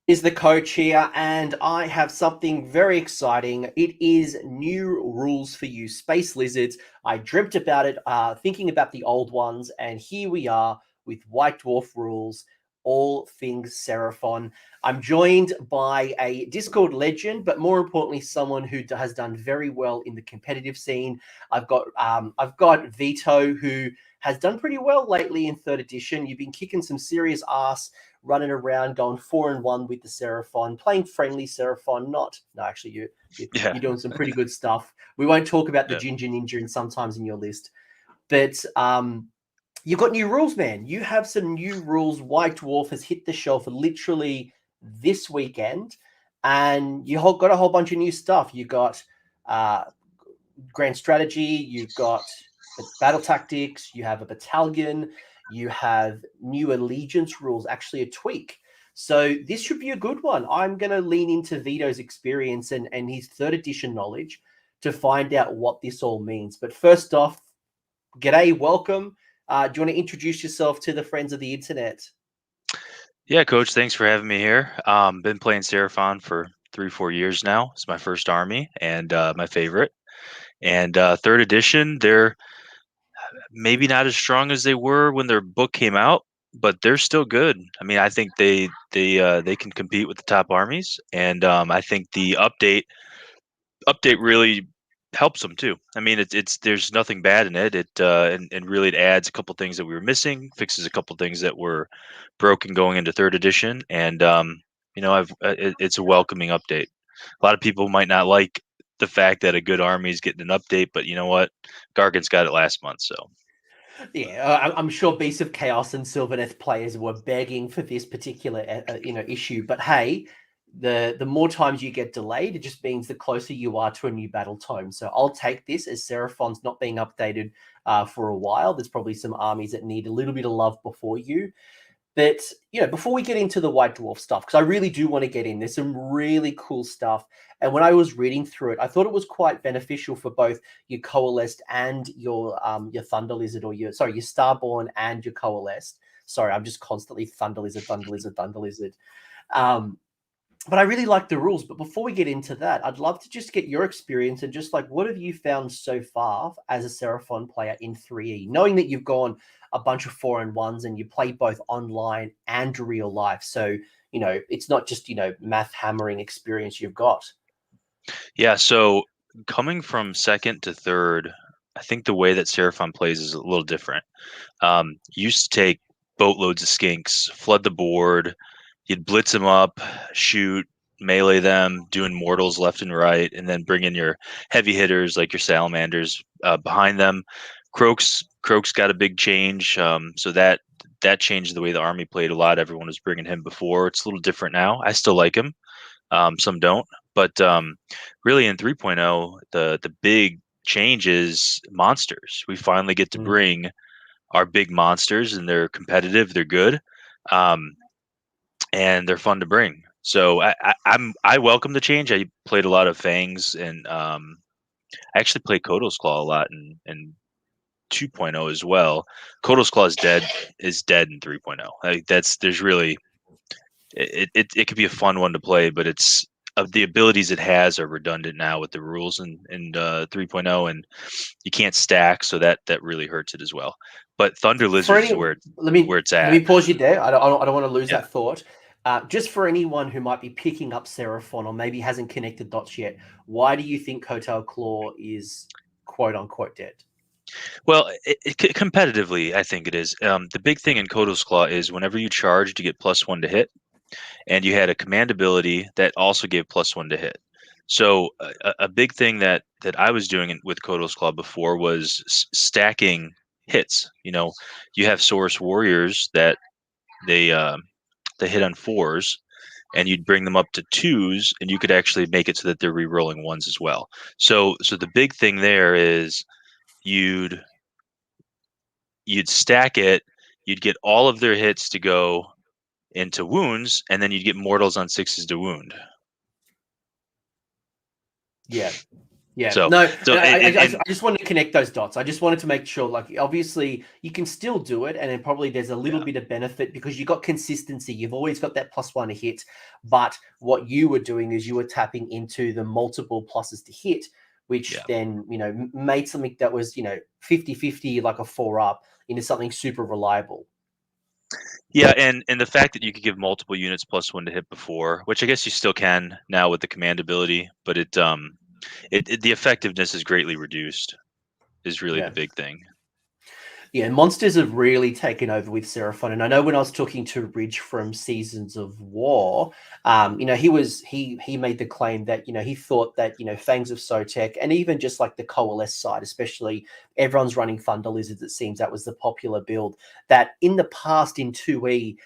Is the coach here, and I have something very exciting. It is new rules for you, Space Lizards. I dreamt about it, thinking about the old ones, and here we are with White Dwarf rules, all things Seraphon. I'm joined by a Discord legend, but more importantly, someone who has done very well in the competitive scene. I've got Vito, who has done pretty well lately in third edition. You've been kicking some serious ass running around going 4-1 with the Seraphon, playing friendly Seraphon. Actually, Yeah, you're doing some pretty good stuff. We won't talk about the yeah, Ginger Ninja and sometimes in your list, but you've got new rules, man. You have some new rules. White Dwarf has hit the shelf literally this weekend, and got a whole bunch of new stuff. You got uh, grand strategy. You've got battle tactics. You have a battalion. You have new allegiance rules, actually a tweak. So this should be a good one. I'm going to lean into Vito's experience and his third edition knowledge to find out what this all means. But first off, g'day, welcome. Do you want to introduce yourself to the friends of the internet? yeah, Coach. Thanks for having me here. Been playing Seraphon for 3, 4 years now. It's my first army and my favorite. And third edition, they're maybe not as strong as they were when their book came out, but they're still good. I mean, I think they can compete with the top armies, and I think the update really helps them too. I mean, it's there's nothing bad in it. And really it adds a couple things that we were missing, fixes a couple things that were broken going into third edition, and it's a welcoming update. A lot of people might not like the fact that a good army is getting an update, but you know what? Gargan's got it last month, so Yeah, I'm sure Beasts of Chaos and Sylvaneth players were begging for this particular issue. But hey, the more times you get delayed, it just means the closer you are to a new battle tome. So I'll take this as Seraphon's not being updated for a while. There's probably some armies that need a little bit of love before you. But before we get into the White Dwarf stuff, because I really do want to get in, there's some really cool stuff. And when I was reading through it, I thought it was quite beneficial for both your Coalesced and your Thunder Lizard, or your Starborn and your Coalesced. Sorry, I'm just constantly Thunder Lizard, Thunder Lizard, Thunder Lizard. Um, but I really like the rules. But before we get into that, I'd love to just get your experience and just like, what have you found so far as a Seraphon player in 3E? Knowing that you've gone a bunch of 4-1s and you play both online and real life. So, it's not just, math hammering experience you've got. yeah. So coming from second to third, I think the way that Seraphon plays is a little different. Used to take boatloads of skinks, flood the board, you'd blitz them up, shoot, melee them, doing mortals left and right, and then bring in your heavy hitters like your salamanders behind them. Kroak's got a big change, so that changed the way the army played a lot. Everyone was bringing him before. It's a little different now. I still like him. Some don't, but really in 3.0, the big change is monsters. We finally get to Mm. bring are big monsters, and they're competitive. They're good, um, and they're fun to bring. So I welcome the change. I played a lot of Fangs, and I actually played Kodos Claw a lot in 2.0 as well. Kodos Claw is dead in 3.0. Like there's really it could be a fun one to play, but it's of the abilities it has are redundant now with the rules in 3.0, and you can't stack, so that really hurts it as well. But Thunder For Lizards any, is where let me it's let at. me pause you there. I don't want to lose Yeah. that thought. Just for anyone who might be picking up Seraphon or maybe hasn't connected dots yet, why do you think Kotal Claw is quote unquote dead? Well, competitively, I think it is. The big thing in Kodos Claw is whenever you charged, you get +1 to hit, and you had a command ability that also gave +1 to hit. So a big thing that I was doing with Kodos Claw before was stacking hits. You have Saurus warriors that they they hit on 4s, and you'd bring them up to 2s, and you could actually make it so that they're re-rolling 1s as well. So the big thing there is you'd stack it, you'd get all of their hits to go into wounds, and then you'd get mortals on 6s to wound. Yeah, Yeah, So no, so I just wanted to connect those dots. I just wanted to make sure, like, obviously you can still do it, and then probably there's a little yeah, bit of benefit because you got consistency. You've always got that +1 to hit, but what you were doing is you were tapping into the multiple pluses to hit, which yeah. then, made something that was, 50-50, like a 4-up, into something super reliable. Yeah, and the fact that you could give multiple units +1 to hit before, which I guess you still can now with the command ability, but the effectiveness is greatly reduced, is really the Yeah. big thing. Yeah, monsters have really taken over with Seraphon. And I know when I was talking to Ridge from Seasons of War, he made the claim that, he thought that, Fangs of Sotek and even just like the Coalesced side, especially everyone's running Thunder Lizards, it seems that was the popular build, that in the past in 2E,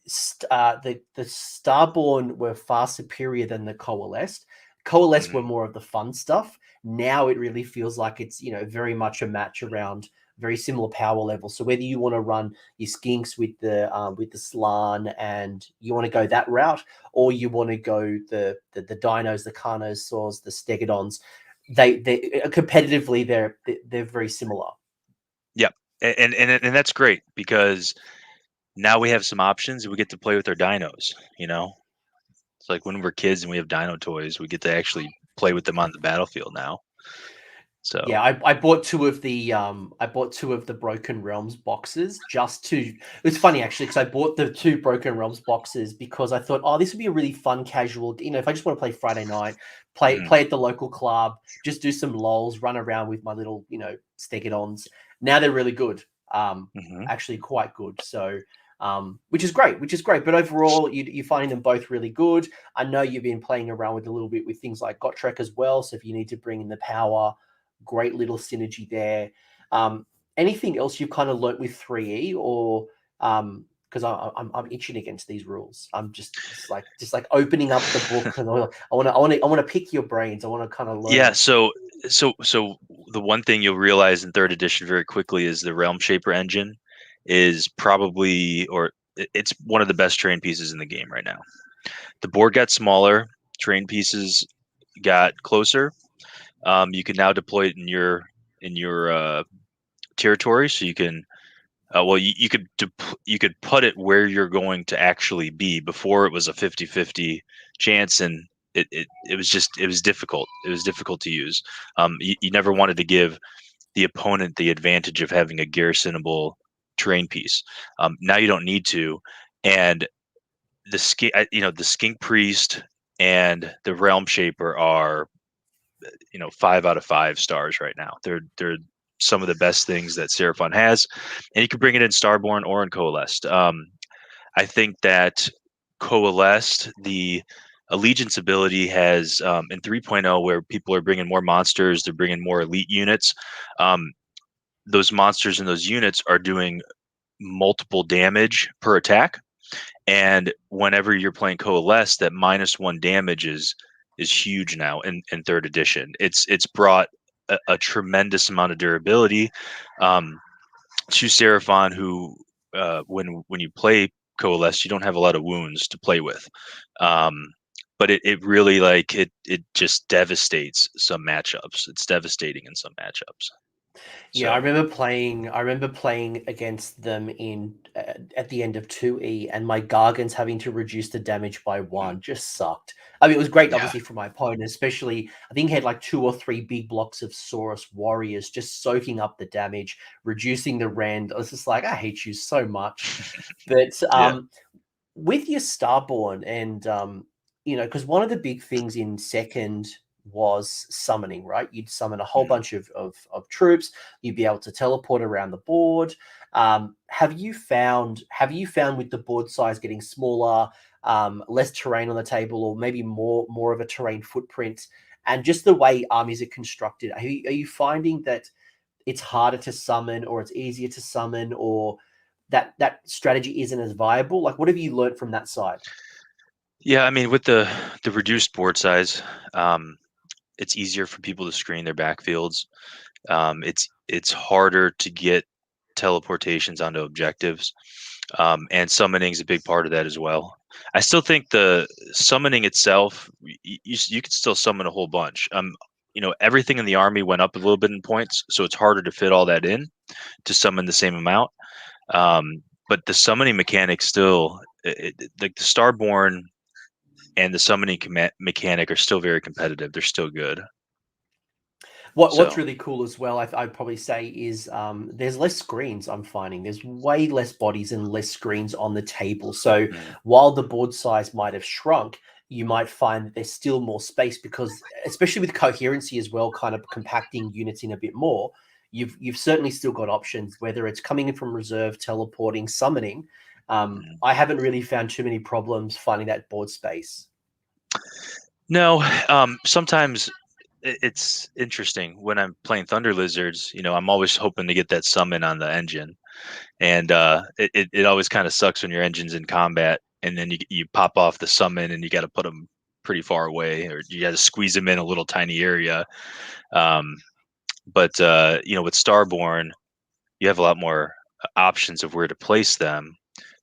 the Starborn were far superior than the Coalesced. Coalesced were Mhm. more of the fun stuff. Now it really feels like it's, very much a match around very similar power levels. So whether you want to run your Skinks with the Slann and you want to go that route, or you want to go the Dinos, the Carnosaurs, the Stegodons, they competitively they're very similar. Yep, and that's great because now we have some options and we get to play with our dinos. It's like when we're kids and we have dino toys, we get to actually play with them on the battlefield now. So Yeah, I bought two of the Broken Realms boxes just to. It's funny actually because I bought the two Broken Realms boxes because I thought, oh, this would be a really fun casual. If I just want to play Friday night, mhm, play at the local club, just do some lols, run around with my little Stegodons. Now they're really good. mhm. Actually quite good. So. Which is great, But overall, you're finding them both really good. I know you've been playing around with a little bit with things like Gotrek as well. So if you need to bring in the power, great little synergy there. Anything else you've kind of learnt with 3E, or because I'm itching against these rules. I'm just like opening up the book, and I want to pick your brains. I want to kind of Yeah, learn. so the one thing you'll realize in third edition very quickly is the Realm Shaper engine is probably, or it's one of the best terrain pieces in the game right now. The board got smaller, terrain pieces got closer. You can now deploy it in your territory, so you can. Well, you could put it where you're going to actually be. Before it was a 50-50 chance, and it was difficult. It was difficult to use. You never wanted to give the opponent the advantage of having a garrisonable terrain piece. Now you don't need to, and the skink priest and the realm shaper are 5 out of 5 stars right now. They're some of the best things that Seraphon has, and you can bring it in Starborn or in Coalesced. I think that Coalesced, the Allegiance ability has in 3.0, where people are bringing more monsters, they're bringing more elite units. Um, those monsters and those units are doing multiple damage per attack, and whenever you're playing Coalesce, that -1 damage is huge now in third edition. It's brought a tremendous amount of durability um, to Seraphon, who when you play Coalesce, you don't have a lot of wounds to play with. Um, but it really it just devastates some matchups. It's devastating in some matchups. Yeah, I So remember playing. I remember playing against them in at the end of 2E, and my Gargans having to reduce the damage by mm, 1 just sucked. I mean, it was great, yeah. obviously, for my opponent, especially. I think he had like 2 or 3 big blocks of Saurus warriors just soaking up the damage, reducing the rend. I was just like, I hate you so much. But Yeah. with your Starborn, and because one of the big things in second was summoning, right? You'd summon a whole Mhm. bunch of troops. You'd be able to teleport around the board. Have you found with the board size getting smaller, less terrain on the table, or maybe more of a terrain footprint, and just the way armies are constructed, are you finding that it's harder to summon, or it's easier to summon, or that strategy isn't as viable? Like, what have you learned from that side? Yeah, I mean, with the reduced board size, um, it's easier for people to screen their backfields. It's harder to get teleportations onto objectives, and summoning is a big part of that as well. I still think the summoning itself, you can still summon a whole bunch. everything in the army went up a little bit in points, so it's harder to fit all that in to summon the same amount. But the summoning mechanic still, like the Starborn and the summoning mechanic are still very competitive. They're still good. What's really cool as well, I'd probably say, is there's less screens. I'm finding there's way less bodies and less screens on the table. So while the board size might have shrunk, you might find that there's still more space because, especially with coherency as well, kind of compacting units in a bit more. You've certainly still got options, whether it's coming in from reserve, teleporting, summoning. I haven't really found too many problems finding that board space. No, sometimes it's interesting when I'm playing Thunder Lizards. I'm always hoping to get that summon on the engine, and it always kind of sucks when your engine's in combat, and then you pop off the summon, and you got to put them pretty far away, or you got to squeeze them in a little tiny area. But with Starborn, you have a lot more options of where to place them.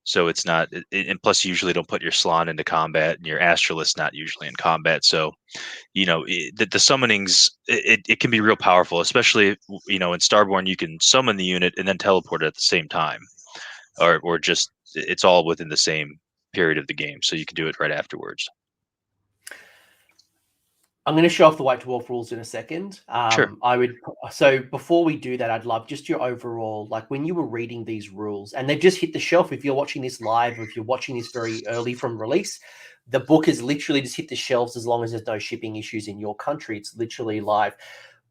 So it's not, and plus you usually don't put your Slann into combat, and your Astralist not usually in combat. So, the summonings, it can be real powerful, especially, in Starborn, you can summon the unit and then teleport it at the same time, or just, it's all within the same period of the game. So you can do it right afterwards. I'm going to show off the White Dwarf rules in a second. Sure. So before we do that, I'd love just your overall, like when you were reading these rules, and they've just hit the shelf. If you're watching this live, or if you're watching this very early from release, the book has literally just hit the shelves. As long as there's no shipping issues in your country, it's literally live.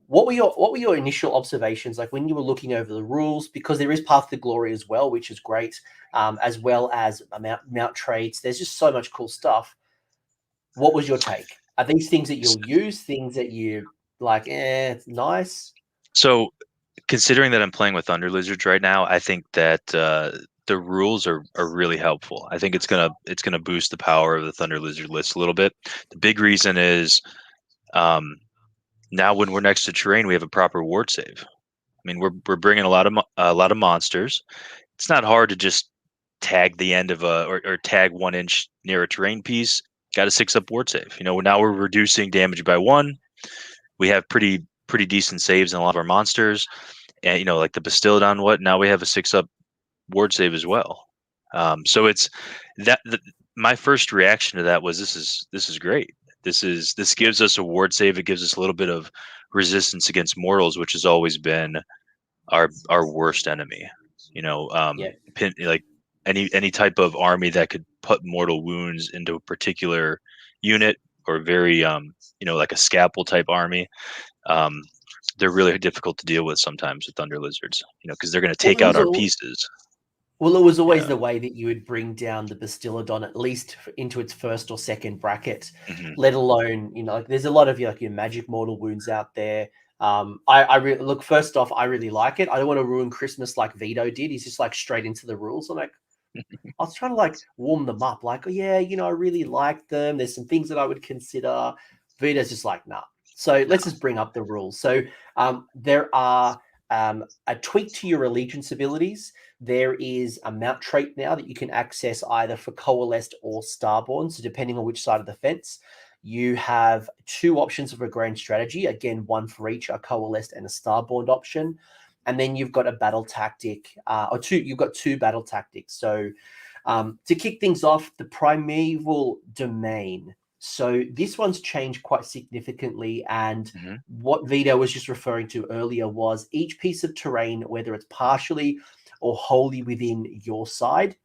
What were your initial observations like when you were looking over the rules? Because there is Path to Glory as well, which is great, as well as mount traits. There's just so much cool stuff. What was your take? Are these things that you'll use, things that you like, it's nice? So considering that I'm playing with Thunder Lizards right now, I think that the rules are really helpful. I think it's gonna boost the power of the Thunder Lizard list a little bit. The big reason is now when we're next to terrain, we have a proper ward save. I mean, we're bringing a lot of monsters. It's not hard to just tag the end of or tag 1 inch near a terrain piece. Got a 6-up ward save. Now we're reducing damage by 1. We have pretty decent saves in a lot of our monsters, and like the Bastiladon. Now we have a 6-up ward save as well. So it's that. My first reaction to that was this is great. This gives us a ward save. It gives us a little bit of resistance against mortals, which has always been our worst enemy. Like any type of army that could put mortal wounds into a particular unit, or very like a scalpel type army, they're really difficult to deal with sometimes with Thunder Lizards, because they're going to take out our pieces. Well, it was always the way that you would bring down the Bastiladon at least into its first or second bracket, let alone, like there's a lot of your magic mortal wounds out there. Look, first off, I really like it. I don't want to ruin Christmas like Vito did. He's just like straight into the rules. I'm like, I was trying to like warm them up. Like, oh, yeah, I really like them. There's some things that I would consider. Vito's just like, nah. So let's just bring up the rules. So there are a tweak to your allegiance abilities. There is a mount trait now that you can access either for Coalesced or Starborn. So depending on which side of the fence, you have 2 options of a grand strategy. Again, 1 for each, a Coalesced and a Starborn option. And then you've got a battle tactic, you've got 2 battle tactics. So to kick things off, the Primeval Domain. So this one's changed quite significantly. And what Vito was just referring to earlier was each piece of terrain, whether it's partially or wholly within your side,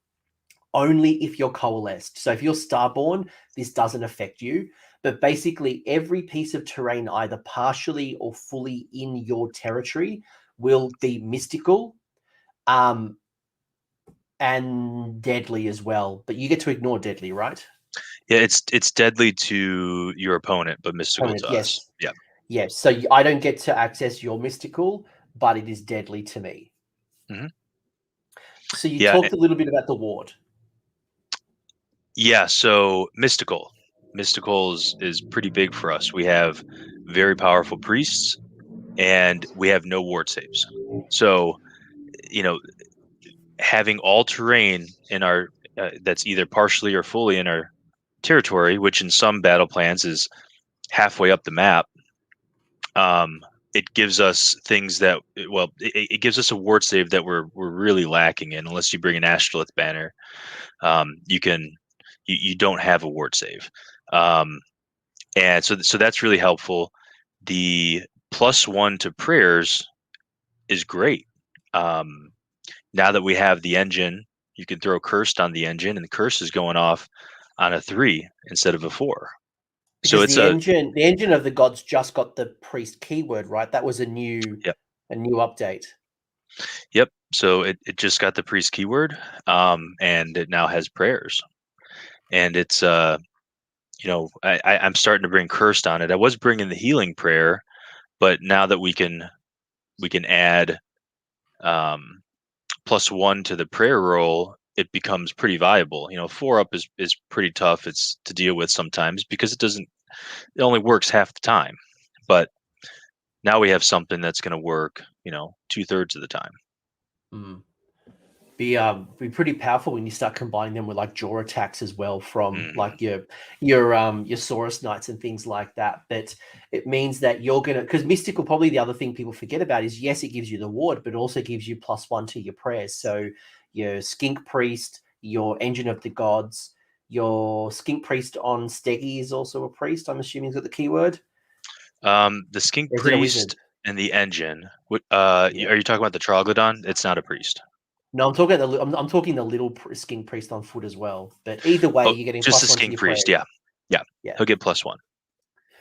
only if you're Coalesced. So if you're Starborn, this doesn't affect you. But basically, every piece of terrain, either partially or fully in your territory, will be mystical and deadly as well. But you get to ignore deadly, right? Yeah, it's deadly to your opponent, but mystical to us. Yeah. Yes. So I don't get to access your mystical, but it is deadly to me. So you talked a little bit about the ward. Yeah, so mystical is pretty big for us. We have very powerful priests, and we have no ward saves. So, having all terrain in our that's either partially or fully in our territory, which in some battle plans is halfway up the map, it gives us things that, well, it gives us a ward save that we're really lacking in. Unless you bring an Astrolith banner, you don't have a ward save, and so that's really helpful. The +1 to prayers is great. Now that we have the engine, you can throw cursed on the engine, and the curse is going off on a 3 instead of a 4. So Because it's the engine of the gods just got the priest keyword, right? That was a new Yep. update. Yep. So it just got the priest keyword, and it now has prayers, and it's I'm starting to bring cursed on it. I was bringing the healing prayer, but now that we can add +1 to the prayer roll, it becomes pretty viable. 4 up is pretty tough. It's to deal with sometimes because it only works half the time. But now we have something that's going to work, 2/3 of the time. Be pretty powerful when you start combining them with like jaw attacks as well from like your Saurus Knights and things like that. But it means that you're gonna, because mystical, probably the other thing people forget about is, yes, it gives you the ward, but it also gives you +1 to your prayers. So your Skink Priest, your Engine of the Gods, your Skink Priest on Steggy is also a priest. I'm assuming he's got the keyword. The Skink Or is it a wizard? Priest and the engine. Are you talking about the Troglodyte? It's not a priest. No, I'm talking the little Skink Priest on foot as well. But either way, you're getting Just the +1 to Skink your Priest. prayers. Yeah. Yeah. He'll get +1.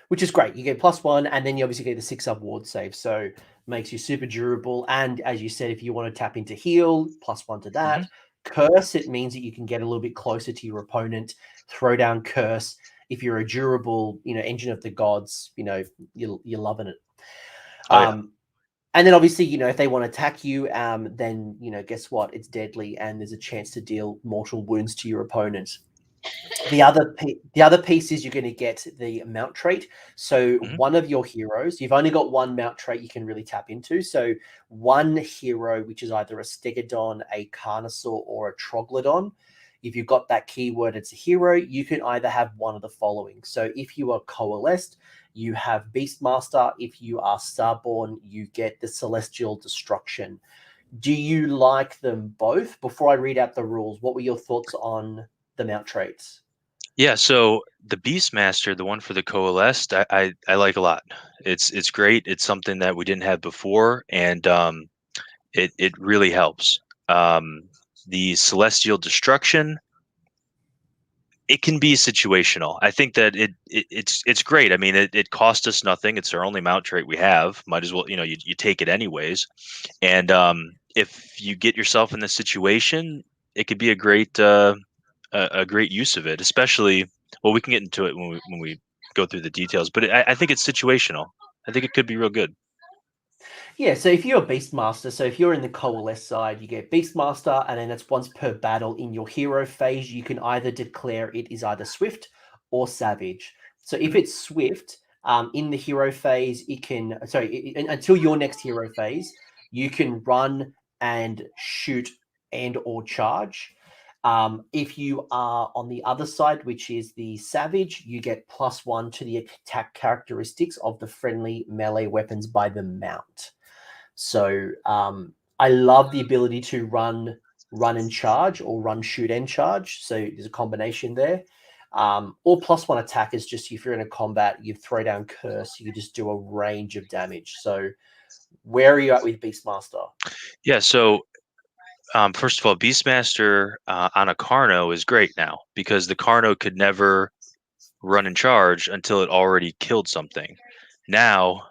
Which is great. You get +1, and then you obviously get the 6-up ward save. So makes you super durable. And as you said, if you want to tap into heal, +1 to that. Curse, it means that you can get a little bit closer to your opponent, throw down curse. If you're a durable, Engine of the Gods, you're loving it. And then obviously, if they want to attack you, then, guess what? It's deadly, and there's a chance to deal mortal wounds to your opponent. The other piece is you're going to get the mount trait. So one of your heroes, you've only got one mount trait you can really tap into. So one hero, which is either a Stegodon, a Carnosaur, or a Troglodon. If you've got that keyword, it's a hero. You can either have one of the following. So if you are Coalesced, you have Beastmaster. If you are Starborn, you get the Celestial Destruction. Do you like them both? Before I read out the rules, what were your thoughts on the mount traits? Yeah, so the Beastmaster, the one for the Coalesced, I like a lot. It's great. It's something that we didn't have before, and it really helps. The Celestial Destruction, it can be situational. I think that it's great. I mean, it cost us nothing. It's our only mount trait we have. Might as well, you take it anyways. And if you get yourself in this situation, it could be a great use of it. Especially, well, we can get into it when we go through the details. But I think it's situational. I think it could be real good. Yeah, so if you're a Beastmaster, so if you're in the Coalesced side, you get Beastmaster, and then that's once per battle in your hero phase. You can either declare it is either Swift or Savage. So if it's Swift, in the hero phase, it can, until your next hero phase, you can run and shoot and or charge. If you are on the other side, which is the Savage, you get +1 to the attack characteristics of the friendly melee weapons by the mount. So I love the ability to run and charge, or run, shoot, and charge. So there's a combination there. Or +1 attack is just, if you're in a combat, you throw down curse, you can just do a range of damage. So where are you at with Beastmaster? Yeah. So first of all, Beastmaster on a Carno is great now because the Carno could never run and charge until it already killed something. Now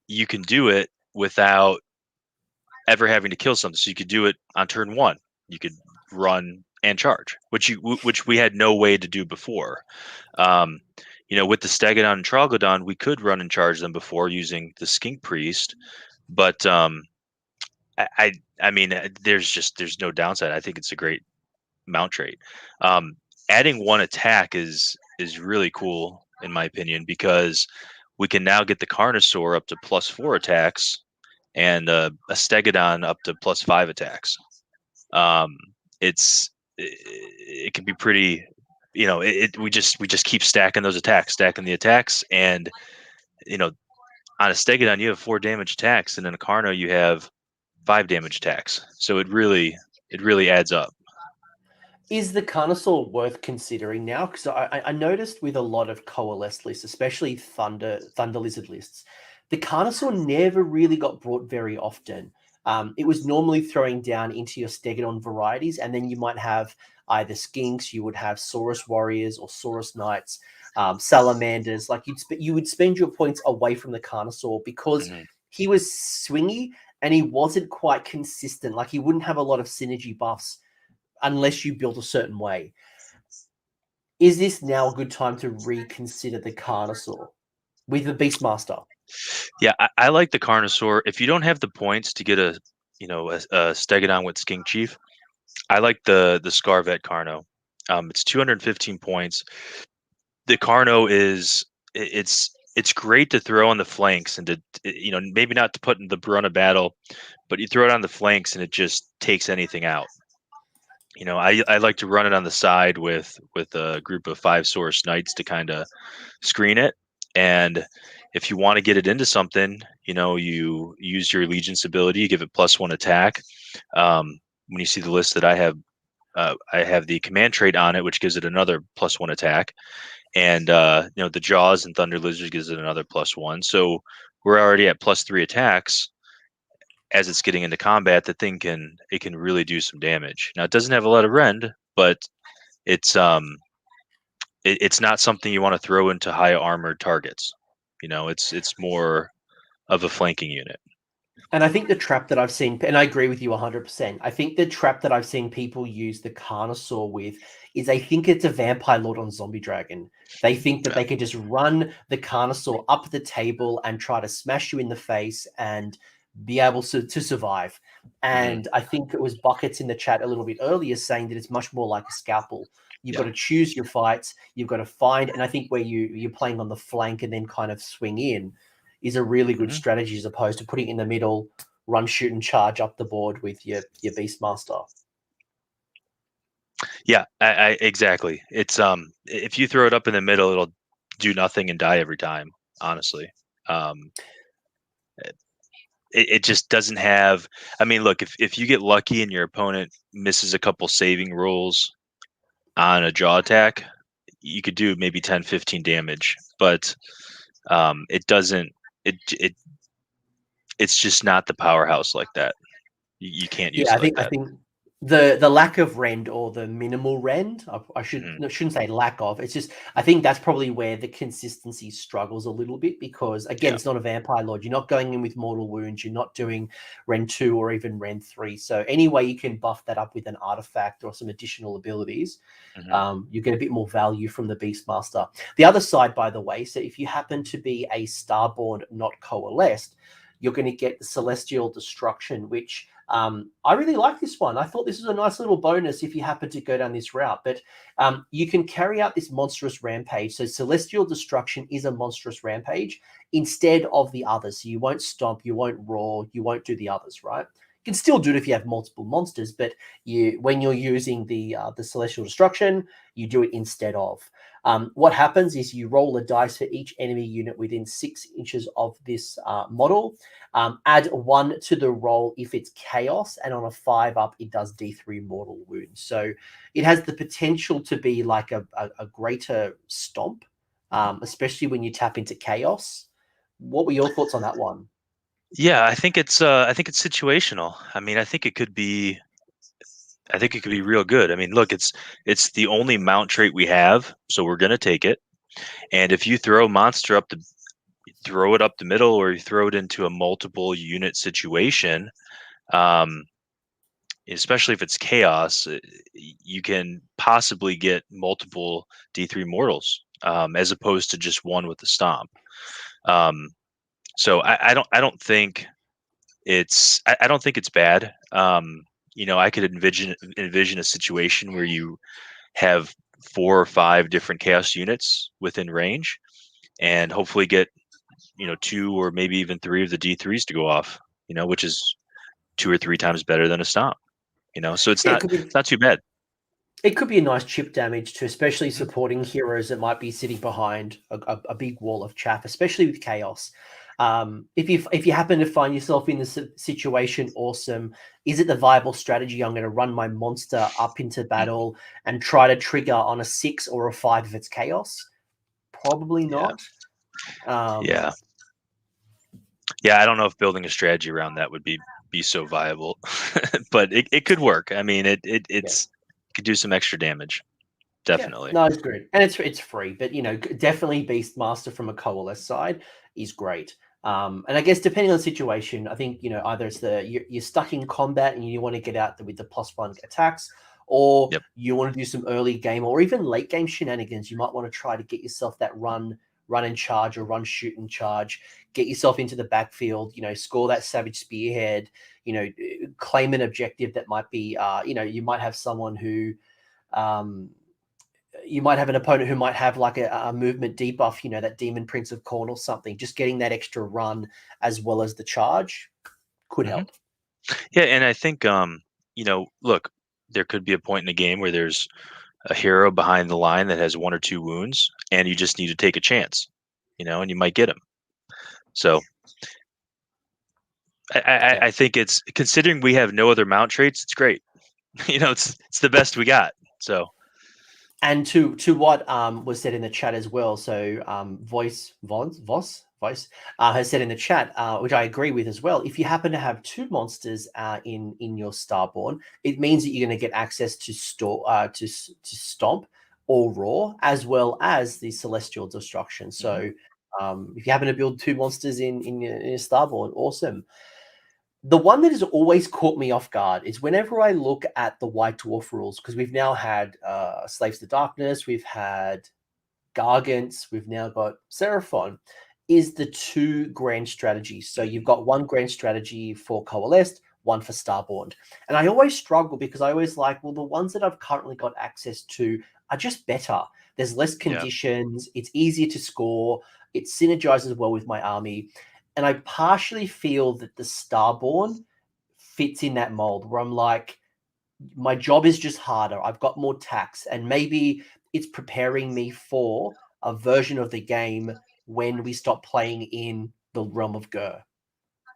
you can do it without ever having to kill something. So you could do it on turn 1. You could run and charge, which we had no way to do before. With the Stegodon and Troglodon, we could run and charge them before using the Skink Priest, but I mean, there's no downside. I think it's a great mount trait. Adding 1 attack is really cool in my opinion because we can now get the Carnosaur up to +4 attacks and a Stegodon up to +5 attacks. It can be pretty. We just keep stacking those attacks, and on a Stegodon you have 4 damage attacks, and in a Carno you have 5 damage attacks. So it really adds up. Is the Carnosaur worth considering now? Because I noticed with a lot of Coalesced lists, especially Thunder Lizard lists, the Carnosaur never really got brought very often. It was normally throwing down into your Stegodon varieties, and then you might have either Skinks, you would have Saurus Warriors or Saurus Knights, Salamanders. Like you would spend your points away from the Carnosaur because he was swingy and he wasn't quite consistent. Like he wouldn't have a lot of synergy buffs unless you built a certain way. Is this now a good time to reconsider the Carnosaur with the Beastmaster? Yeah, I like the Carnosaur. If you don't have the points to get a Stegodon with Skink Chief, I like the Scarvet Carno. It's 215 points. The Carno it's great to throw on the flanks and to maybe not to put in the brunt of battle, but you throw it on the flanks and it just takes anything out. I like to run it on the side with a group of 5 Saurus Knights to kind of screen it. And if you want to get it into something, you use your Allegiance ability, you give it +1 attack. When you see the list that I have the command trait on it, which gives it another +1 attack. And the Jaws and Thunder Lizard gives it another +1. So we're already at +3 attacks. As it's getting into combat, the thing can really do some damage. Now it doesn't have a lot of rend, but it's not something you want to throw into high armored targets. It's more of a flanking unit. And I think the trap that I've seen, and I agree with you 100%, I think the trap that I've seen people use the Carnosaur with is they think it's a Vampire Lord on Zombie Dragon. They think that they can just run the Carnosaur up the table and try to smash you in the face and be able to survive. And I think it was Buckets in the chat a little bit earlier saying that it's much more like a scalpel. You've got to choose your fights. You've got to find, and I think where you're playing on the flank and then kind of swing in is a really good strategy as opposed to putting it in the middle, run, shoot, and charge up the board with your Beastmaster. Yeah, I exactly. It's if you throw it up in the middle, it'll do nothing and die every time. Honestly, it just doesn't have. I mean, look, if you get lucky and your opponent misses a couple saving rolls on a jaw attack, you could do maybe 10, 15 damage, but it doesn't. It's just not the powerhouse like that. You can't use it like that. I think the lack of rend or the minimal rend, I shouldn't say lack of. It's just I think that's probably where the consistency struggles a little bit because again, it's not a Vampire Lord. You're not going in with mortal wounds. You're not doing rend 2 or even rend 3. So any way you can buff that up with an artifact or some additional abilities, you get a bit more value from the Beastmaster. The other side, by the way, so if you happen to be a Starborn not Coalesced, you're going to get the Celestial Destruction, which I really like this one. I thought this was a nice little bonus if you happen to go down this route. But you can carry out this monstrous rampage. So Celestial Destruction is a monstrous rampage instead of the others. So you won't stomp, you won't roar, you won't do the others, right? You can still do it if you have multiple monsters, but when you're using the Celestial Destruction, you do it instead of. What happens is you roll a dice for each enemy unit within 6 inches of this model. Add 1 to the roll if it's chaos, and on a 5 up, it does D3 mortal wounds. So it has the potential to be like a greater stomp, especially when you tap into chaos. What were your thoughts on that one? Yeah, I think it's situational. I mean, I think it could be real good. I mean, look, it's the only mount trait we have, so we're gonna take it. And if you throw monster throw it up the middle, or you throw it into a multiple unit situation, especially if it's chaos, you can possibly get multiple D3 mortals, as opposed to just one with the stomp. So I don't think it's bad. I could envision a situation where you have 4 or 5 different chaos units within range, and hopefully get 2 or maybe even 3 of the D3s to go off. Which is 2 or 3 times better than a stomp. So it's not too bad. It could be a nice chip damage to especially supporting heroes that might be sitting behind a big wall of chaff, especially with chaos. If you happen to find yourself in this situation, awesome. Is it the viable strategy? I'm going to run my monster up into battle and try to trigger on a 6 or a 5 if it's chaos. Probably not. Yeah. Yeah, I don't know if building a strategy around that would be so viable, but it could work. I mean, it could do some extra damage. Definitely. Yeah, no, it's great, and it's free. But definitely Beastmaster from a Coalesced side is great. And I guess depending on the situation, I think either it's you're stuck in combat and you want to get out with the +1 attacks, or you want to do some early game or even late game shenanigans. You might want to try to get yourself that run and charge or run, shoot and charge. Get yourself into the backfield. Score that Savage Spearhead. Claim an objective that might be. You might have someone who. You might have an opponent who might have like a movement debuff, that Demon Prince of Corn or something. Just getting that extra run as well as the charge could help. Yeah, and I think look, there could be a point in a game where there's a hero behind the line that has 1 or 2 wounds, and you just need to take a chance, and you might get him. So I think it's, considering we have no other mount traits, it's great. It's the best we got. So. And to what was said in the chat as well. So Voice has said in the chat, which I agree with as well. If you happen to have 2 monsters in your Starborn, it means that you're going to get access to to Stomp or Roar, as well as the Celestial Destruction. So if you happen to build 2 monsters in your Starborn, awesome. The one that has always caught me off guard is whenever I look at the White Dwarf rules, because we've now had Slaves to Darkness, we've had Gargants, we've now got Seraphon, is the 2 grand strategies. So you've got 1 grand strategy for Coalesced, 1 for Starborn. And I always struggle because I always like, well, the ones that I've currently got access to are just better. There's less conditions, it's easier to score, it synergizes well with my army. And I partially feel that the Starborn fits in that mold where I'm like, my job is just harder. I've got more tax, and maybe it's preparing me for a version of the game when we stop playing in the realm of Gur.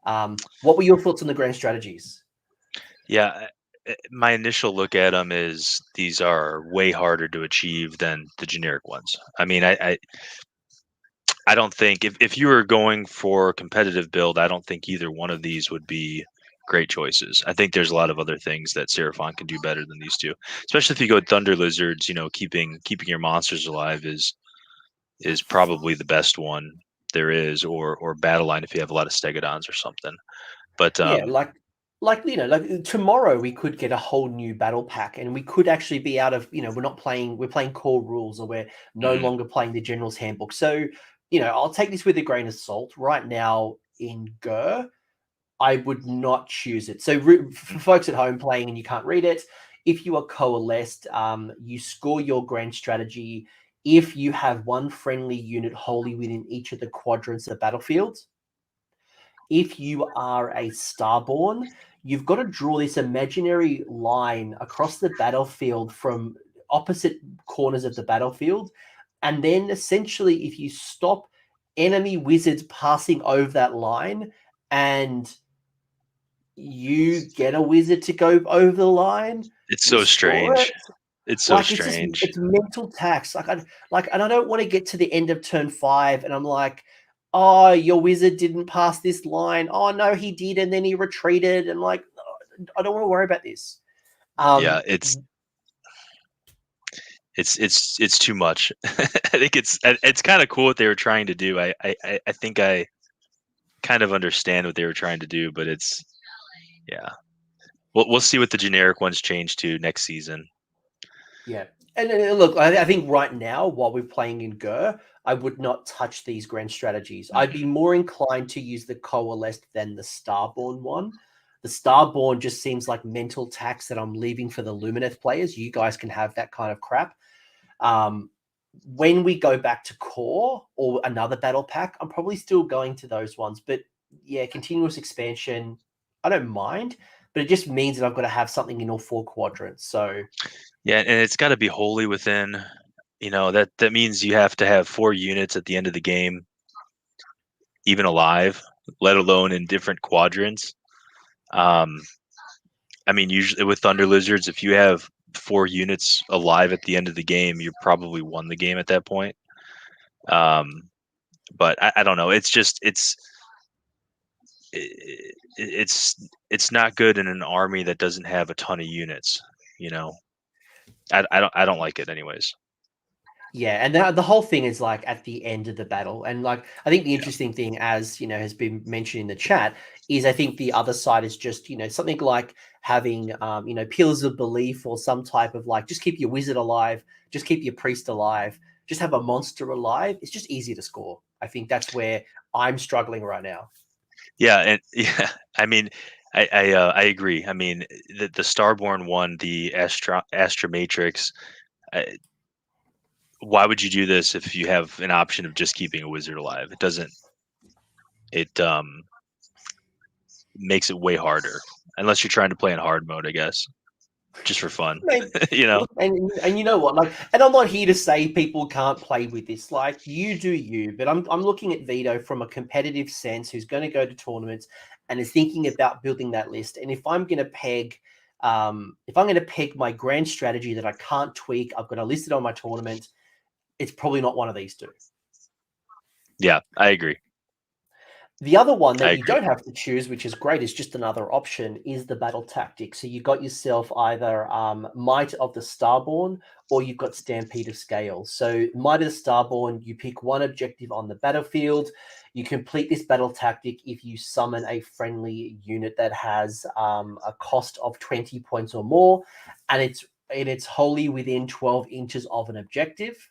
What were your thoughts on the grand strategies? Yeah, my initial look at them is these are way harder to achieve than the generic ones. I mean, I don't think if you were going for competitive build, I don't think either one of these would be great choices. I think there's a lot of other things that Seraphon can do better than these 2, especially if you go Thunder Lizards. Keeping your monsters alive is probably the best one there is, or Battle Line if you have a lot of Stegodons or something. But yeah, like tomorrow we could get a whole new battle pack, and we could actually be out of we're playing core rules, or we're no longer playing the General's Handbook. So I'll take this with a grain of salt. Right now in Gur, I would not choose it. So for folks at home playing and you can't read it, if you are Coalesced, you score your grand strategy if you have 1 friendly unit wholly within each of the quadrants of the battlefield. If you are a Starborn, you've got to draw this imaginary line across the battlefield from opposite corners of the battlefield. And then essentially, if you stop enemy wizards passing over that line and you get a wizard to go over the line, it's so strange. It's so strange. It's mental tax. And I don't want to get to the end of turn 5 and I'm like, oh, your wizard didn't pass this line. Oh no, he did, and then he retreated. And like, I don't want to worry about this. Yeah, it's too much. I think it's kind of cool what they were trying to do. I think I kind of understand what they were trying to do, but it's we'll see what the generic ones change to next season. Yeah, and look, I think right now while we're playing in Gur, I would not touch these grand strategies. I'd be more inclined to use the Coalesced than the Starborn one. The Starborn just seems like mental tax that I'm leaving for the Lumineth players. You guys can have that kind of crap. When we go back to core or another battle pack, I'm probably still going to those ones. But yeah, continuous expansion, I don't mind. but it just means that I've got to have something in all 4 quadrants. So Yeah, and it's got to be wholly within. That means you have to have 4 units at the end of the game, even alive, let alone in different quadrants. I mean, usually with Thunder Lizards, if you have 4 units alive at the end of the game, you probably won the game at that point. But I don't know. It's just it's not good in an army that doesn't have a ton of units. I don't like it anyways. yeah, and the whole thing is like at the end of the battle. And like I think the interesting thing, as has been mentioned in the chat, is I think the other side is just, something like having pillars of belief, or some type of like, just keep your wizard alive, just keep your priest alive, just have a monster alive. It's just easier to score. I think that's where I'm struggling right now. Yeah, and yeah, I mean, I agree. I mean, the Starborn one, the Astra Matrix. Why would you do this if you have an option of just keeping a wizard alive? It doesn't. It makes it way harder, unless you're trying to play in hard mode, I guess, just for fun. Look, and you know what, like, and I'm not here to say people can't play with this. Like, you do you, but I'm looking at Vito from a competitive sense, who's going to go to tournaments and is thinking about building that list. And if I'm going to peg, my grand strategy that I can't tweak, I've got to list it on my tournament. It's probably not one of these 2. Yeah, I agree. The other one that I you agree. don't have to choose, which is great, is just another option, is the battle tactic. So you got yourself either Might of the Starborn, or you've got Stampede of Scale. So Might of the Starborn, you pick one objective on the battlefield. You complete this battle tactic if you summon a friendly unit that has a cost of 20 points or more, and it's wholly within 12 inches of an objective.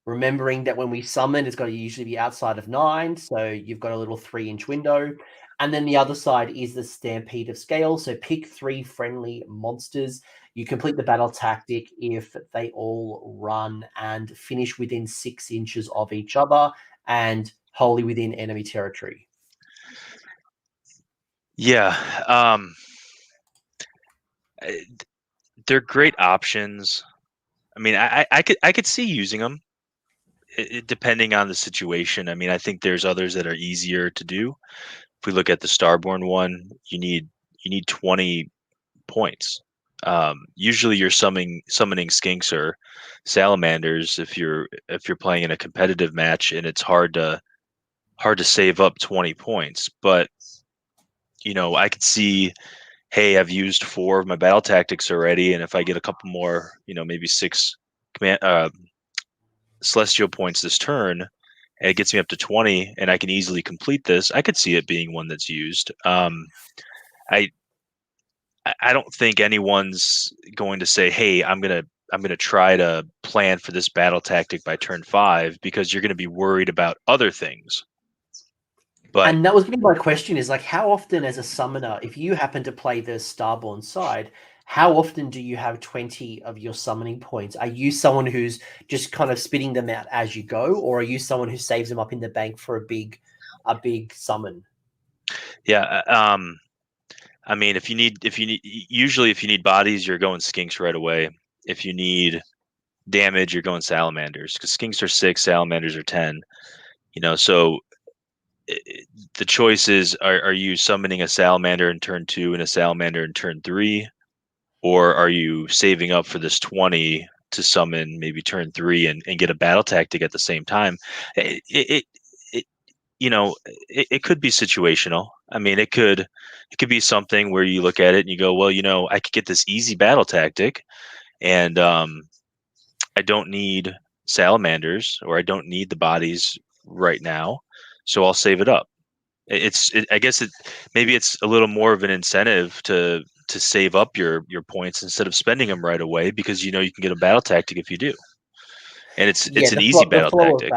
Remembering that when we summon, it's got to usually be outside of 9, so you've got a little 3-inch window. And then the other side is the Stampede of Scale. So pick 3 friendly monsters. You complete the battle tactic if they all run and finish within 6 inches of each other and wholly within enemy territory. Yeah, they're great options. I mean, I could see using them, depending on the situation. I mean, I think there's others that are easier to do. If we look at the Starborn one, you need 20 points. Usually, you're summoning skinks or salamanders if you're playing in a competitive match, and it's hard to save up 20 points. But I could see, hey, I've used 4 of my battle tactics already, and if I get a couple more, maybe 6 celestial points this turn, and it gets me up to 20, and I can easily complete this, I could see it being one that's used. I don't think anyone's going to say, hey, I'm gonna try to plan for this battle tactic by turn 5, because you're going to be worried about other things. But And that was going to be my question, is like, how often as a summoner, if you happen to play the Starborn side, how often do you have 20 of your summoning points? Are you someone who's just kind of spitting them out as you go, or are you someone who saves them up in the bank for a big summon? yeah, I mean, usually if you need bodies, you're going skinks right away. If you need damage, you're going salamanders, because skinks are 6, salamanders are 10. So the choice is: are you summoning a salamander in turn 2 and a salamander in turn 3, or are you saving up for this 20 to summon maybe turn 3 and get a battle tactic at the same time? It it could be situational. I mean, it could be something where you look at it and you go, well, I could get this easy battle tactic, and I don't need salamanders, or I don't need the bodies right now, so I'll save it up. I guess maybe it's a little more of an incentive to save up your points instead of spending them right away, because you can get a battle tactic if you do, and Yeah, it's an easy battle tactic.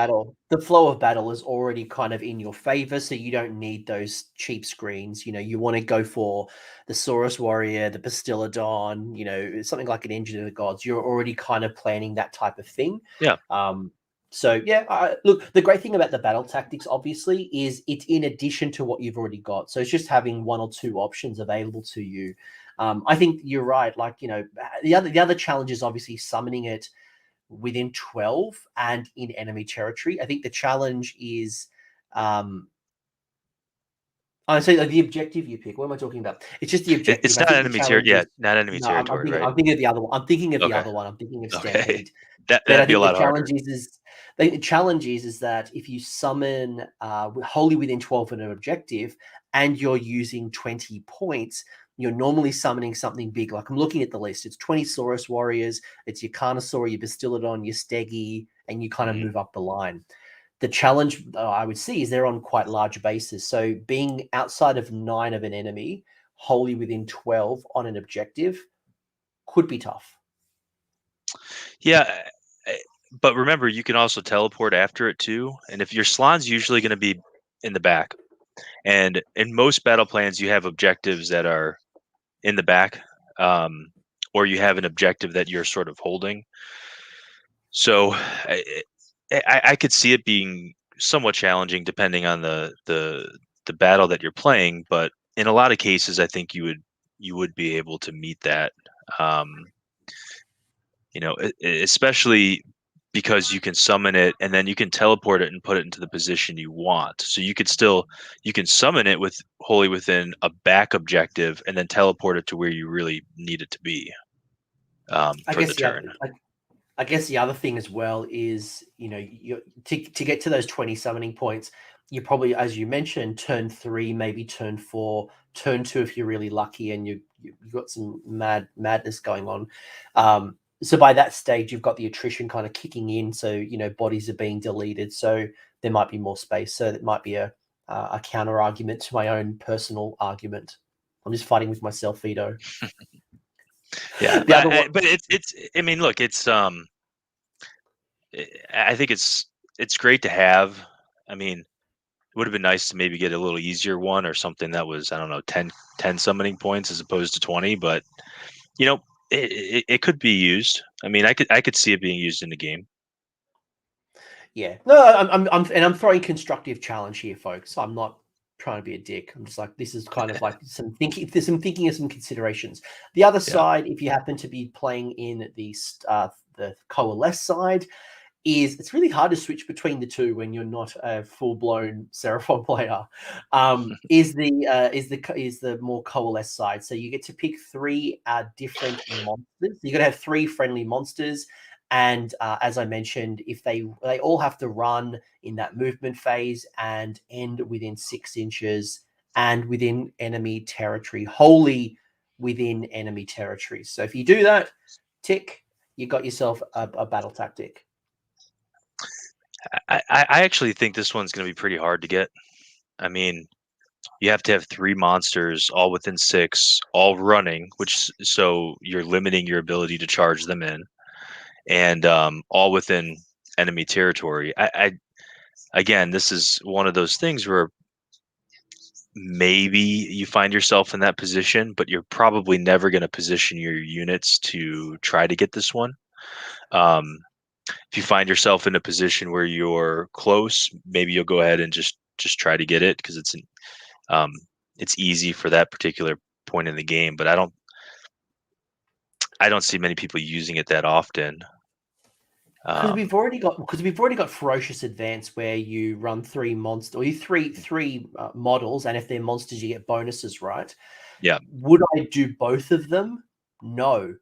The flow of battle is already kind of in your favor, so you don't need those cheap screens. You want to go for the Saurus Warrior, the Bastiladon, something like an Engine of the Gods. You're already kind of planning that type of thing. Yeah. So yeah, look, the great thing about the battle tactics, obviously, is it's in addition to what you've already got. So it's just having one or two options available to you. I think you're right. Like, you know, the other challenge is obviously summoning it within 12 and in enemy territory. I think the challenge is I say like the objective you pick. What am I talking about? It's just the objective. It's I not think the enemy ter challenge yeah, is not enemy no. territory, right? I'm thinking of the other one. I'm thinking of the Okay. other one. I'm thinking of Okay. Stampede. But I That'd be a think the lot challenge harder. is that if you summon wholly within 12 of an objective and you're using 20 points, you're normally summoning something big. Like I'm looking at the list. It's 20 Saurus warriors. It's your Carnosaur, your Bastiladon, your Steggy, and you kind of Mhm. move up the line. The challenge I would see is they're on quite large bases. So being outside of 9 of an enemy, wholly within 12 on an objective could be tough. Yeah, but remember, you can also teleport after it too, and if your Slann's usually gonna be in the back, and in most battle plans, you have objectives that are in the back, or you have an objective that you're sort of holding. So I could see it being somewhat challenging depending on the battle that you're playing, but in a lot of cases, I think you would be able to meet that. Um, especially because you can summon it and then you can teleport it and put it into the position you want. So you can summon it with wholly within a back objective and then teleport it to where you really need it to be I for the guess the other, turn. I guess the other thing as well is, you know, you to get to those 20 summoning points, you probably, as you mentioned, turn 3, maybe turn 4, turn 2 if you're really lucky and you've got some madness going on. So by that stage, you've got the attrition kind of kicking in. So, you know, bodies are being deleted. So there might be more space. So it might be a counter argument to my own personal argument. I'm just fighting with myself, Vito. Yeah, The other one, but it's I mean, look, I think it's great to have. I mean, it would have been nice to maybe get a little easier one or something that was, I don't know, 10 summoning points as opposed to 20, but you know, it could be used. I mean, I could see it being used in the game. yeah. No, I'm throwing constructive challenge here, folks. I'm not trying to be a dick. I'm just like, this is kind of like some thinking. There's some thinking of some considerations. The other Yeah. side, if you happen to be playing in the Coalesced side, is it's really hard to switch between the two when you're not a full blown Seraphon player. Is the more Coalesced side. So you get to pick 3 different monsters. You got to have 3 friendly monsters. And as I mentioned, if they all have to run in that movement phase and end within 6 inches and within enemy territory, wholly within enemy territory. So if you do that, tick, you got yourself a battle tactic. I actually think this one's going to be pretty hard to get. I mean, you have to have 3 monsters all within 6, all running, so you're limiting your ability to charge them in, and all within enemy territory. Again, this is one of those things where maybe you find yourself in that position, but you're probably never going to position your units to try to get this one. If you find yourself in a position where you're close, maybe you'll go ahead and just try to get it because um, it's easy for that particular point in the game. But I don't see many people using it that often. Because Um, we've already got Ferocious Advance where you run 3 monsters or you three models, and if they're monsters, you get bonuses, right? yeah. Would I do both of them? No,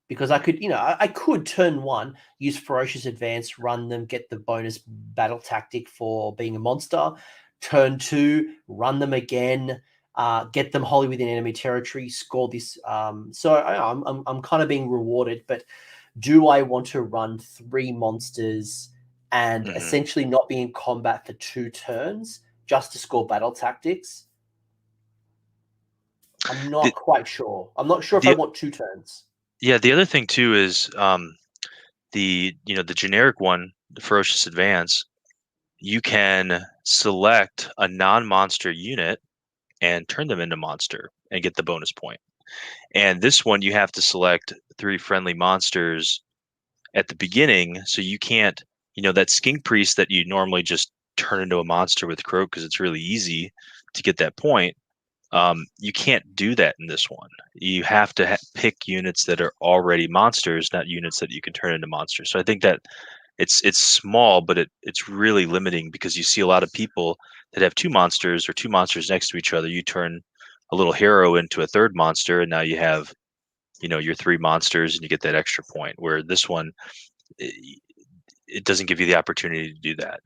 because I could, I could turn 1, use Ferocious Advance, run them, get the bonus battle tactic for being a monster. Turn 2, run them again, get them wholly within enemy territory, score this. So I'm kind of being rewarded, but do I want to run 3 monsters and Mhm. essentially not be in combat for 2 turns just to score battle tactics? I'm The not quite sure. I'm not sure if I the want 2 turns. yeah, the other thing too is the generic one, the Ferocious Advance. You can select a non-monster unit and turn them into monster and get the bonus point. And this one, you have to select 3 friendly monsters at the beginning, so you can't that skink priest that you normally just turn into a monster with Kroak because it's really easy to get that point. You can't do that in this one. You have to pick units that are already monsters, not units that you can turn into monsters. So I think that it's small, but it's really limiting because you see a lot of people that have two monsters or two monsters next to each other. You turn a little hero into a third monster, and now you have your three monsters, and you get that extra point. Where this one, it doesn't give you the opportunity to do that.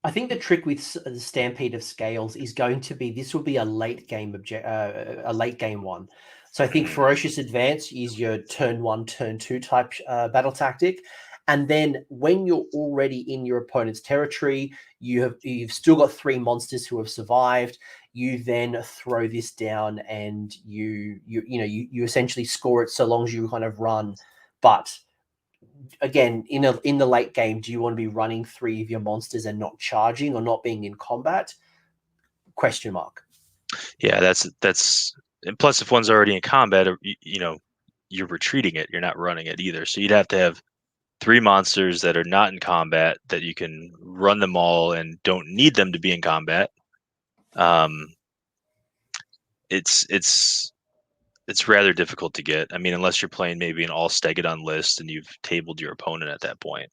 I think the trick with the Stampede of Scales is going to be this will be a late game one. So I think Ferocious Advance is your turn 1, turn 2 type battle tactic, and then when you're already in your opponent's territory, you've still got 3 monsters who have survived. You then throw this down, and you essentially score it so long as you kind of run, but again, in the late game, do you want to be running 3 of your monsters and not charging or not being in combat? Question mark. Yeah, that's and plus if one's already in combat, you're retreating it. You're not running it either. So you'd have to have 3 monsters that are not in combat that you can run them all and don't need them to be in combat. It's rather difficult to get. I mean, unless you're playing maybe an all Stegadon list and you've tabled your opponent at that point,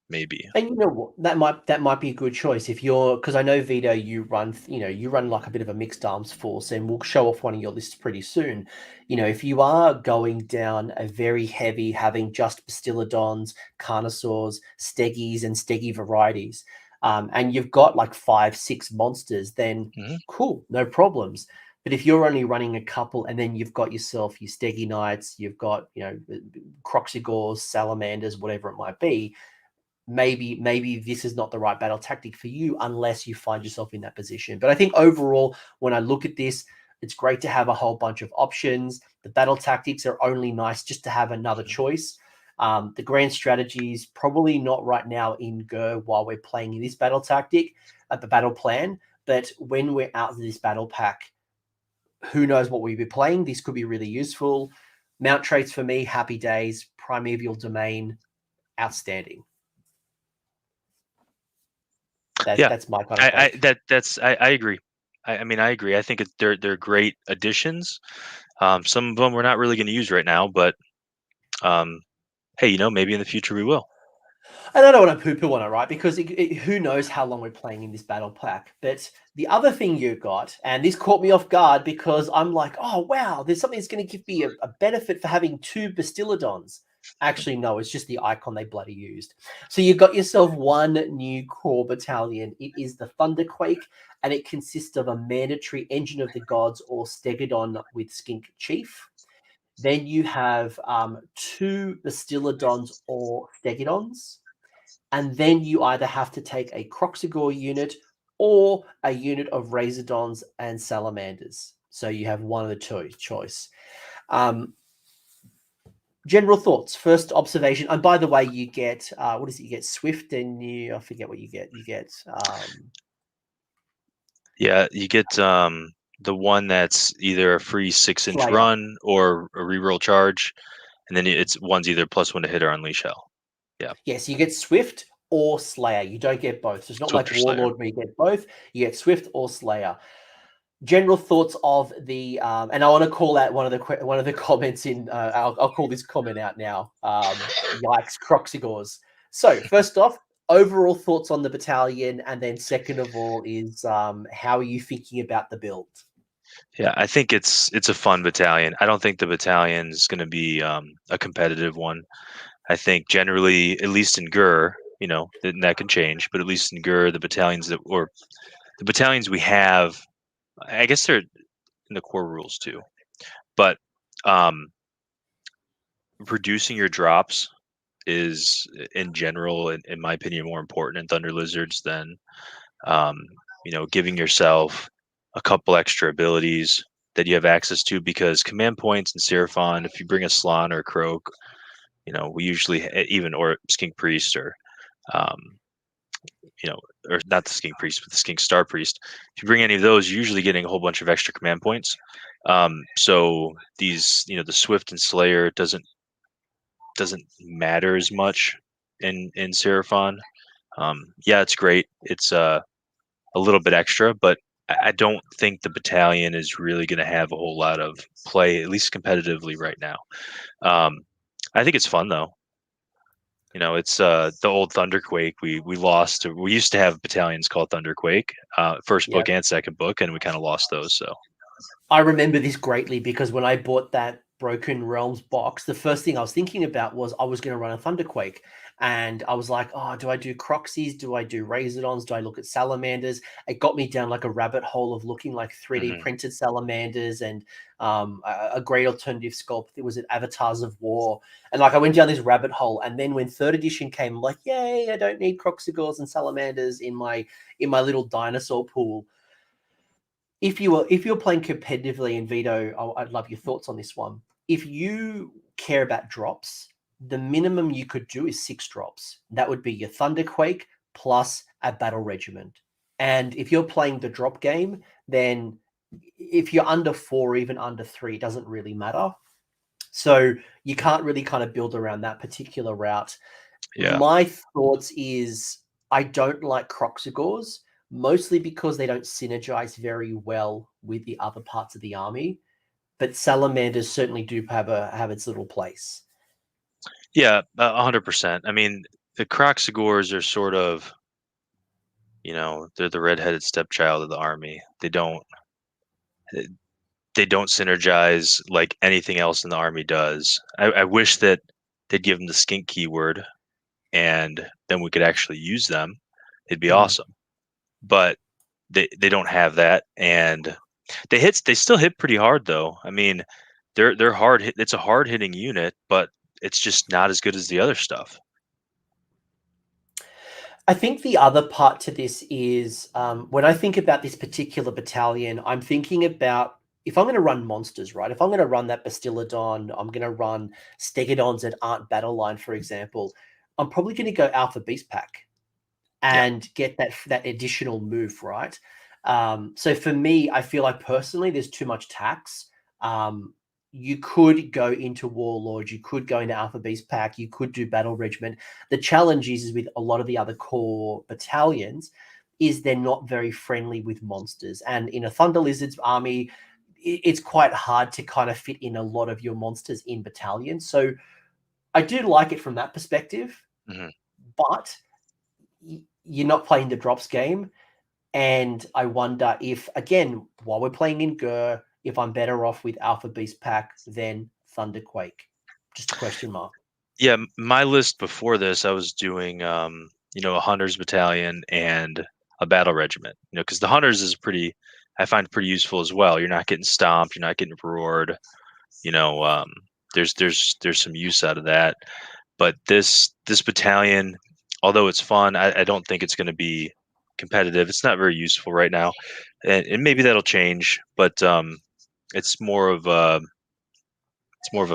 maybe. And you know what? That might be a good choice if you're, because I know Vito, you run like a bit of a mixed arms force, and we'll show off one of your lists pretty soon. If you are going down a very heavy, having just Bastiladons, Carnosaurs, Steggies, and Steggy varieties, and you've got like 5, 6 monsters, then cool, no problems. But if you're only running a couple, and then you've got yourself your Steggy Knights, you've got Croxigors, Salamanders, whatever it might be, maybe this is not the right battle tactic for you unless you find yourself in that position. But I think overall, when I look at this, it's great to have a whole bunch of options. The battle tactics are only nice just to have another choice. The grand strategy is probably not right now in Go while we're playing in this battle tactic at the battle plan. But when we're out of this battle pack, who knows what we'll be playing. This could be really useful. Mount traits for me, happy days. Primeval Domain, outstanding. That's my kind of I agree. I mean, I agree. I think they're great additions. Some of them we're not really going to use right now, but hey, maybe in the future we will. And I don't want to poo-poo on it, right? Because who knows how long we're playing in this battle pack. But the other thing you got, and this caught me off guard because I'm like, oh, wow, there's something that's going to give me a benefit for having 2 Bastiladons. Actually, no, it's just the icon they bloody used. So you got yourself 1 new core battalion. It is the Thunderquake, and it consists of a mandatory Engine of the Gods or Stegadon with Skink Chief. Then you have 2 Bastiladons or Stegadons. And then you either have to take a Croxigor unit or a unit of Razordons and Salamanders. So you have one of the choice. General thoughts, first observation. And by the way, you get, what is it? You get Swift and I forget what you get. You get... you get the one that's either a free 6-inch Slayer. run or a reroll charge. And then one's either +1 to hit or unleash hell. Yeah. Yes, you get Swift or Slayer. You don't get both. So it's not Swift like or Slayer. Warlord where you get both. You get Swift or Slayer. General thoughts of the and I want to call out one of the comments in. I'll call this comment out now. Yikes, Croxigors. So first off, overall thoughts on the battalion, and then second of all is how are you thinking about the build? Yeah, I think it's a fun battalion. I don't think the battalion is going to be a competitive one. I think generally, at least in Gur, that can change, but at least in Gur, the battalions we have, I guess they're in the core rules too. But reducing your drops is, in general, in my opinion, more important in Thunder Lizards than giving yourself a couple extra abilities that you have access to, because command points in Seraphon, if you bring a Slann or a Kroak, we usually or Skink Priest or or not the Skink Priest, but the Skink Star Priest. If you bring any of those, you're usually getting a whole bunch of extra command points. So these, the Swift and Slayer doesn't matter as much in Seraphon. Yeah, it's great. It's a little bit extra, but I don't think the battalion is really going to have a whole lot of play, at least competitively right now. I think it's fun though. It's the old Thunderquake. We lost. We used to have battalions called Thunderquake, first book and second book, and we kind of lost those. So I remember this greatly because when I bought that Broken Realms box, the first thing I was thinking about was I was going to run a Thunderquake. And I was like, oh, do I do Croxies? Do I do Razordons? Do I look at Salamanders? It got me down like a rabbit hole of looking like 3D printed Salamanders and a great alternative sculpt. It was at Avatars of War. And like I went down this rabbit hole. And then when third edition came, I'm like, yay, I don't need Croxigores and Salamanders in my little dinosaur pool. If you're playing competitively, and Vito, I'd love your thoughts on this one. If you care about drops, the minimum you could do is 6 drops. That would be your Thunderquake plus a battle regiment. And if you're playing the drop game, then if you're under 4 or even under 3, it doesn't really matter. So you can't really kind of build around that particular route. Yeah. My thoughts is I don't like Croxigores, mostly because they don't synergize very well with the other parts of the army. But Salamanders certainly do have its little place. Yeah, 100%. I mean, the Croxigores are sort of, they're the redheaded stepchild of the army. They don't synergize like anything else in the army does. I wish that they'd give them the skink keyword, and then we could actually use them. It'd be awesome. But they don't have that, and they still hit pretty hard though. I mean, they're hard. It's a hard hitting unit, but it's just not as good as the other stuff. I think the other part to this is when I think about this particular battalion, I'm thinking about if I'm going to run monsters, right? If I'm going to run that Bastiladon, I'm going to run Stegodons that aren't battle line, for example, I'm probably going to go Alpha Beast Pack and get that additional move, right? So for me, I feel like personally there's too much tax. You could go into Warlord, you could go into Alpha Beast Pack, you could do Battle Regiment. The challenge is with a lot of the other core battalions is they're not very friendly with monsters. And in a Thunder Lizards army, it's quite hard to kind of fit in a lot of your monsters in battalions. So I do like it from that perspective, but you're not playing the drops game. And I wonder if, again, while we're playing in Gur, if I'm better off with Alpha Beast Pack than Thunderquake. Just a question mark. Yeah, my list before this, I was doing, a Hunter's Battalion and a Battle Regiment. Because the Hunters is I find pretty useful as well. You're not getting stomped, you're not getting roared. There's some use out of that. But this battalion, although it's fun, I don't think it's going to be competitive. It's not very useful right now, and maybe that'll change. But it's more of a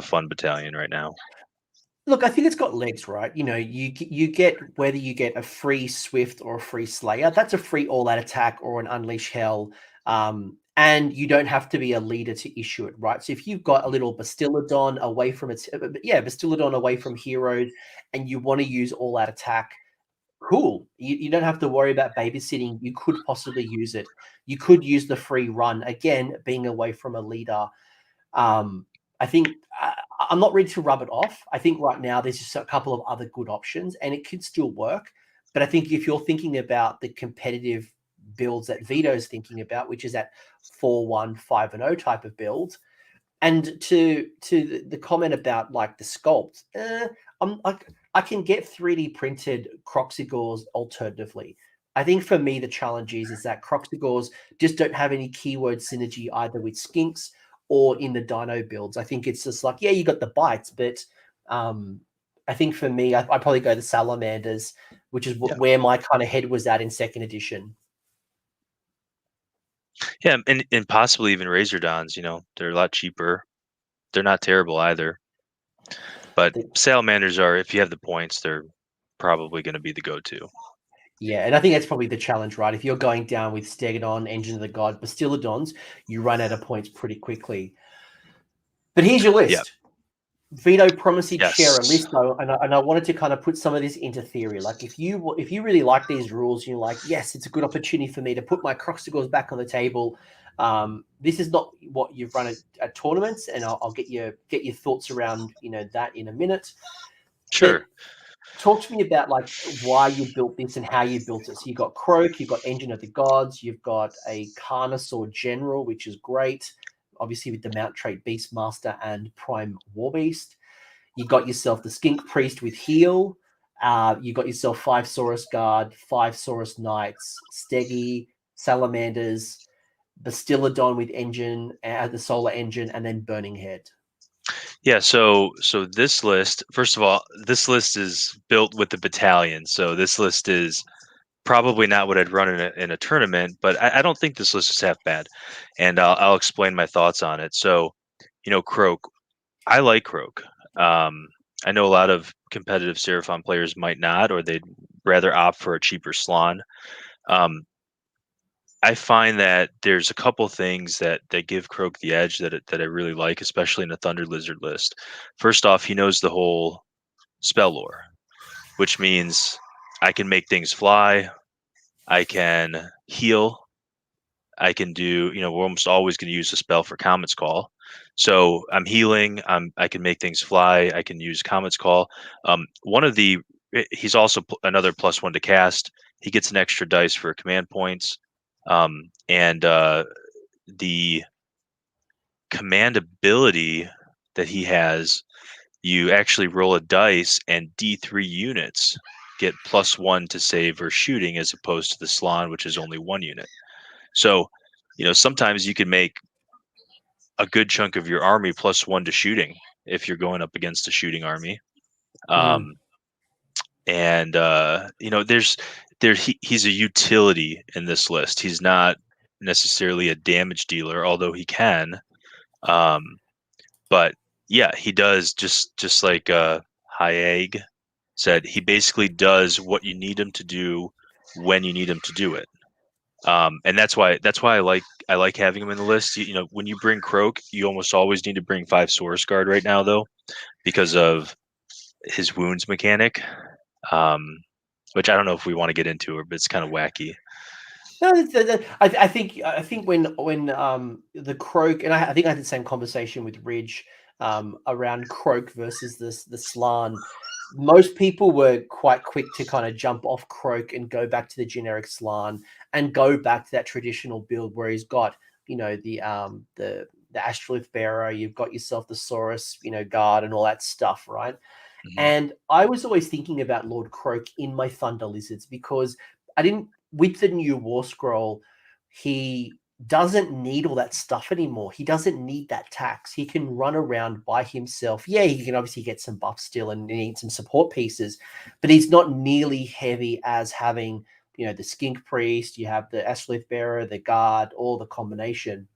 fun battalion right now. Look, I think it's got legs, right? You get whether you get a free Swift or a free Slayer, that's a free all-out attack or an Unleash Hell, and you don't have to be a leader to issue it, right? So if you've got a little Bastiladon away from Bastiladon away from heroes, and you want to use all-out attack, cool. You don't have to worry about babysitting. You could possibly use it. You could use the free run, again, being away from a leader. I think I'm not ready to rub it off. I think right now there's just a couple of other good options and it could still work. But I think if you're thinking about the competitive builds that Vito's thinking about, which is that 4-1, 5-0 type of build, and to the comment about like the sculpt, I can get 3D printed Croxigores alternatively. I think for me, the challenge is that Croxigores just don't have any keyword synergy either with Skinks or in the Dino builds. I think it's just like, yeah, you got the bites, but I think for me, I probably go the Salamanders, which is where my kind of head was at in second edition. Yeah, and possibly even Razordons, they're a lot cheaper. They're not terrible either. But Salamanders are, if you have the points, they're probably going to be the go-to. Yeah, and I think that's probably the challenge, right? If you're going down with Stegodon, Engine of the God, Bastiladons, you run out of points pretty quickly. But here's your list. Vito promised he'd Yes. share a list though, and I wanted to kind of put some of this into theory. Like if you really like these rules, you're like, yes, it's a good opportunity for me to put my Croxigors back on the table. This is not what you've run at tournaments, and I'll get your thoughts around that in a minute. Sure. But talk to me about like why you built this and how you built it. So you've got Kroak, you've got Engine of the Gods, you've got a Carnosaur General, which is great. Obviously with the mount trait Beastmaster and Prime Warbeast. You got yourself the Skink Priest with heal. You got yourself 5 Saurus Guard, 5 Saurus Knights, Steggy, Salamanders, Bastiladon with engine, the Solar Engine, and then Burning Head. Yeah, so this list, first of all, this list is built with the battalion. So this list is probably not what I'd run in a tournament, but I don't think this list is half bad, and I'll explain my thoughts on it. So, Kroak, I like Kroak. I know a lot of competitive Seraphon players might not, or they'd rather opt for a cheaper Slann. I find that there's a couple things that give Kroak the edge that I really like, especially in a Thunder Lizard list. First off, he knows the whole spell lore, which means I can make things fly, I can heal, I can do, we're almost always going to use a spell for Comet's Call. So I'm healing, I can make things fly, I can use Comet's Call. He's also another +1 to cast. He gets an extra dice for command points. And the command ability that he has, you actually roll a dice and D3 units get +1 to save or shooting, as opposed to the Slann, which is only 1 unit. So, sometimes you can make a good chunk of your army +1 to shooting if you're going up against a shooting army. And he's a utility in this list. He's not necessarily a damage dealer, although he can. But yeah, he does just like High Egg said. He basically does what you need him to do when you need him to do it. And that's why I like having him in the list. When you bring Kroak, you almost always need to bring 5 Saurus Guard right now, though, because of his wounds mechanic. Which I don't know if we want to get into it, but it's kind of wacky. No, I think when the Kroak, and I think I had the same conversation with Ridge around Kroak versus the Slann. Most people were quite quick to kind of jump off Kroak and go back to the generic Slann and go back to that traditional build where he's got the Astrolith Bearer, you've got yourself the Saurus Guard and all that stuff, right? Mm-hmm. And I was always thinking about Lord Kroak in my Thunder Lizards because with the new War Scroll, he doesn't need all that stuff anymore. He doesn't need that tax. He can run around by himself. Yeah, he can obviously get some buffs still and need some support pieces, but he's not nearly heavy as having, the Skink Priest, you have the Astrolith Bearer, the Guard, all the combination.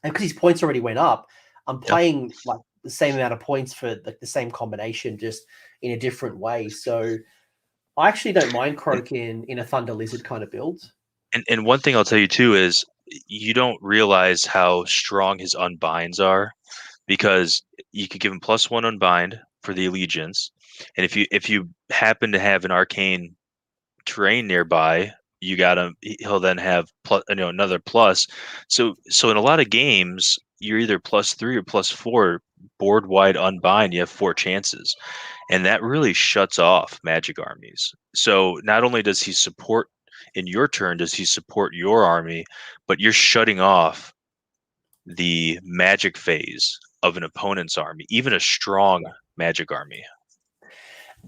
And because his points already went up, I'm playing like the same amount of points for like the same combination, just in a different way. So I actually don't mind Kroak in a Thunder Lizard kind of build. And one thing I'll tell you too is you don't realize how strong his unbinds are, because you could give him +1 unbind for the allegiance, and if you happen to have an arcane terrain nearby, he'll then have another plus. So in a lot of games, you're either +3 or +4 board wide unbind. You have 4 chances, and that really shuts off magic armies. So not only does he support in your turn, does he support your army, but you're shutting off the magic phase of an opponent's army, even a strong magic army.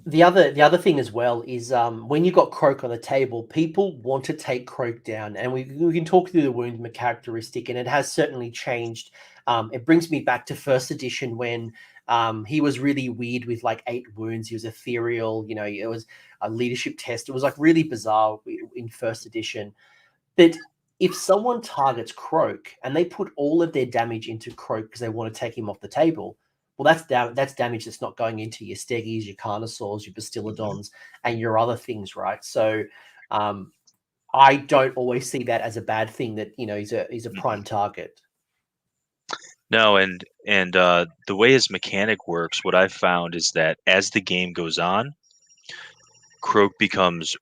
The other thing as well is when you got Kroak on the table, people want to take Kroak down, and we can talk through the wound characteristic, and it has certainly changed. It brings me back to first edition when he was really weird with like 8 wounds. He was ethereal, it was a leadership test. It was like really bizarre in first edition. But if someone targets Kroak and they put all of their damage into Kroak because they want to take him off the table, well, that's damage that's not going into your Steggies, your Carnosaurs, your Bastiladons, and your other things, right? So I don't always see that as a bad thing that he's a prime target. No, and the way his mechanic works, what I've found is that as the game goes on, Kroak becomes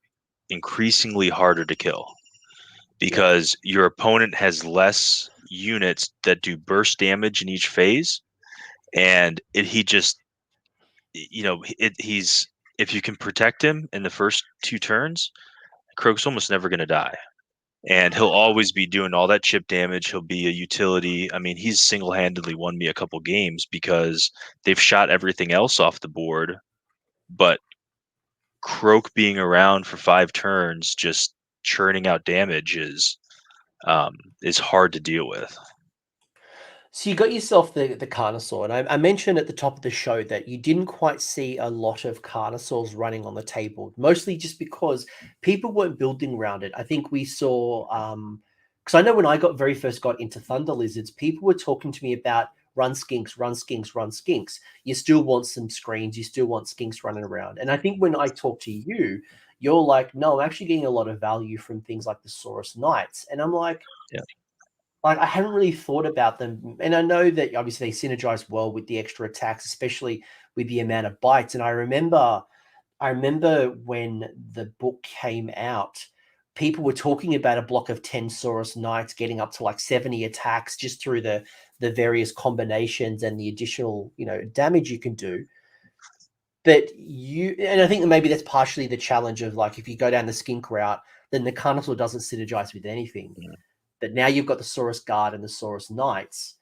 increasingly harder to kill because your opponent has less units that do burst damage in each phase, and he just, he's, if you can protect him in the first 2 turns, Kroak's almost never going to die. And he'll always be doing all that chip damage. He'll be a utility. I mean, he's single-handedly won me a couple games because they've shot everything else off the board, but Kroak being around for 5 turns, just churning out damage is hard to deal with. So you got yourself the Carnosaur, and I mentioned at the top of the show that you didn't quite see a lot of Carnosaurs running on the table, mostly just because people weren't building around it. I think we saw, because I know when I very first got into Thunder Lizards, people were talking to me about run Skinks, run Skinks, run Skinks. You still want some screens, you still want Skinks running around. And I think when I talk to you, you're like, no, I'm actually getting a lot of value from things like the Saurus Knights. And I'm like, Yeah. like, I hadn't really thought about them. And I know that obviously they synergize well with the extra attacks, especially with the amount of bites. And I remember when the book came out, people were talking about a block of 10 Saurus Knights getting up to like 70 attacks just through the various combinations and the additional, damage you can do. But and I think that maybe that's partially the challenge of, like, if you go down the skink route, then the Carnosaur doesn't synergize with anything. Mhm. But now you've got the Saurus Guard and the Saurus Knights.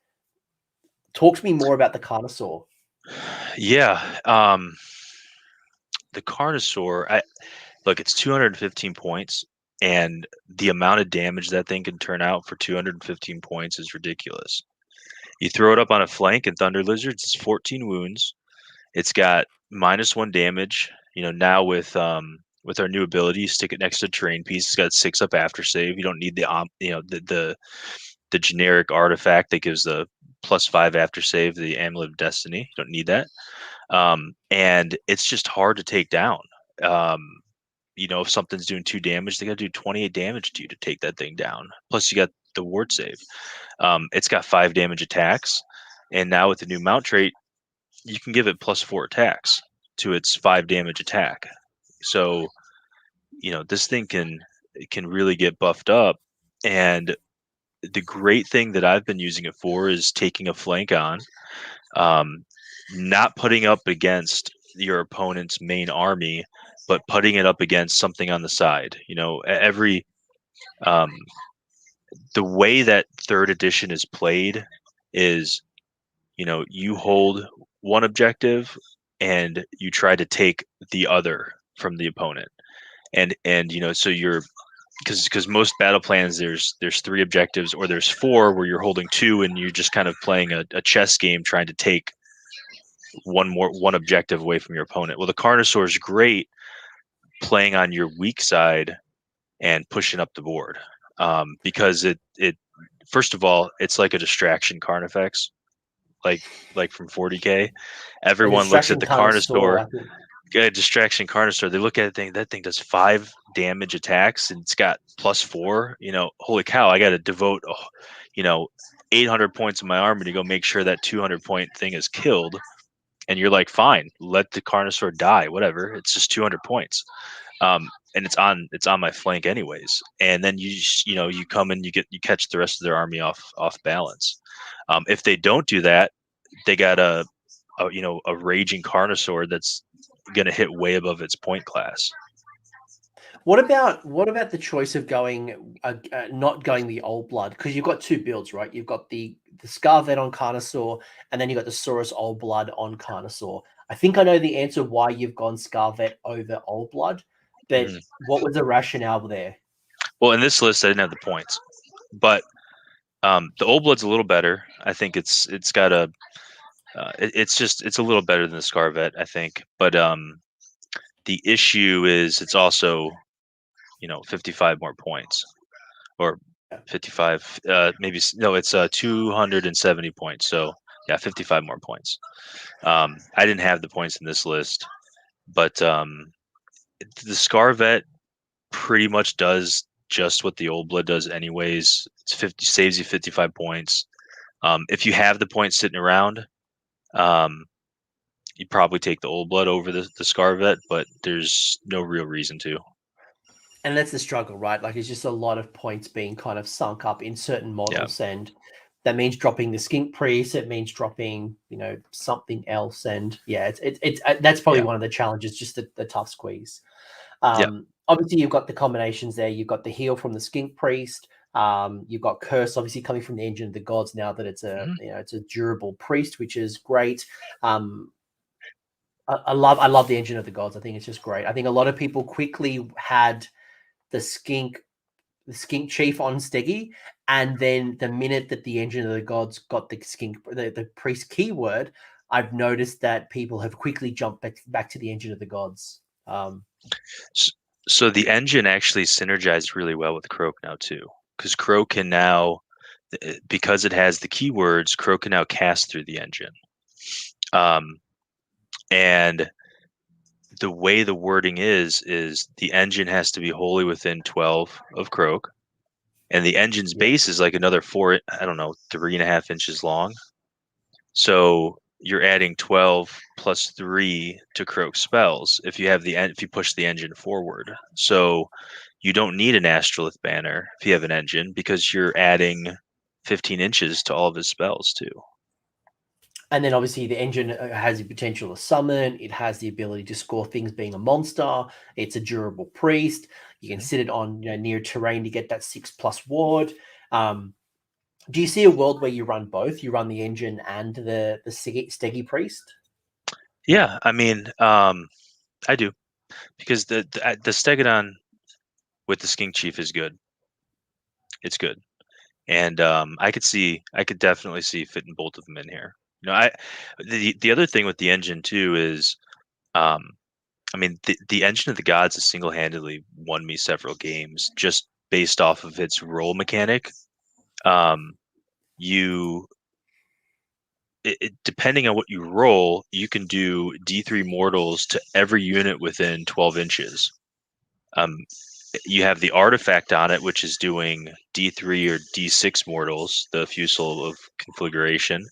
Talk to me more about the Carnosaur. Yeah. The Carnosaur, look, it's 215 points, and the amount of damage that thing can turn out for 215 points is ridiculous. You throw it up on a flank in Thunder Lizards, it's 14 wounds. It's got -1 damage. Now with our new ability, you stick it next to a terrain piece. It's got 6 up after save. You don't need the generic artifact that gives the +5 after save, the Amulet of Destiny. You don't need that. And it's just hard to take down. If something's doing 2 damage, they got to do 28 damage to you to take that thing down. Plus, you got the ward save. It's got 5 damage attacks, and now with the new mount trait, you can give it +4 attacks to its 5 damage attack. So, this thing can really get buffed up. And the great thing that I've been using it for is taking a flank on, not putting up against your opponent's main army, but putting it up against something on the side. The way that 3rd edition is played is, you hold one objective and you try to take the other from the opponent. And so you're, because most battle plans, there's 3 objectives, or there's 4 where you're holding 2 and you're just kind of playing a chess game trying to take one objective away from your opponent. Well, the Carnosaur is great playing on your weak side and pushing up the board, because it first of all, it's like a distraction Carnifex, like from 40k. A Everyone looks at distraction the Carnosaur, Carnosaur, I think. distraction Carnosaur. They look at that thing does 5 damage attacks and it's got +4. Holy cow! I got to devote, 800 points of my army to go make sure that 200-point thing is killed. And you're like, fine, let the Carnosaur die, whatever. It's just 200 points. And it's on my flank anyways. And then you come and you catch the rest of their army off balance. If they don't do that, they got a raging Carnosaur that's going to hit way above its point class. What about the choice of going not going the old blood? Because you've got 2 builds, right? You've got the Scarvet on Carnosaur, and then you've got the Saurus Old Blood on Carnosaur. I think I know the answer why you've gone Scarvet over Old Blood, but what was the rationale there? Well, in this list, I didn't have the points, but the Old Blood's a little better. I think it's got a it's a little better than the Scarvet, I think. But the issue is it's also 55 more points, or 55 maybe no, it's 270 points. So yeah, 55 more points. I didn't have the points in this list, but the Scarvet pretty much does just what the Old Blood does anyways. It's saves you 55 points. If you have the points sitting around, you probably take the Old Blood over the Scarvet, but there's no real reason to. And that's the struggle, right? Like it's just a lot of points being kind of sunk up in certain models, and that means dropping the Skink Priest. It means dropping, something else, and it's that's probably one of the challenges, just the tough squeeze. Obviously, you've got the combinations there. You've got the heal from the Skink Priest. You've got Curse, obviously coming from the Engine of the Gods. Now that it's it's a durable priest, which is great. I love the Engine of the Gods. I think it's just great. I think a lot of people quickly had the skink chief on Steggy, and then the minute that the Engine of the Gods got the priest keyword, I've noticed that people have quickly jumped back to the Engine of the Gods. So the engine actually synergized really well with Kroak now too, because Kroak can now, because it has the keywords, Kroak can now cast through the engine. And the way the wording is the engine has to be wholly within 12 of Kroak, and the engine's base is like another 3.5 inches long. So you're adding 12 plus 3 to Kroak spells if you push the engine forward. So you don't need an Astrolith banner if you have an engine, because you're adding 15 inches to all of his spells too. And then obviously the engine has the potential to summon. It has the ability to score things being a monster. It's a durable priest. You can sit it on near terrain to get that 6+ ward. Do you see a world where you run both? You run the engine and the Steggy priest? Yeah, I mean, I do, because the Stegodon with the Skink Chief is good. It's good, and I could definitely see fitting both of them in here. The other thing with the engine too is, I mean, the Engine of the Gods has single-handedly won me several games just based off of its roll mechanic. Depending on what you roll, you can do D3 mortals to every unit within 12 inches. You have the artifact on it, which is doing D3 or D6 mortals, the Fusel of Configuration.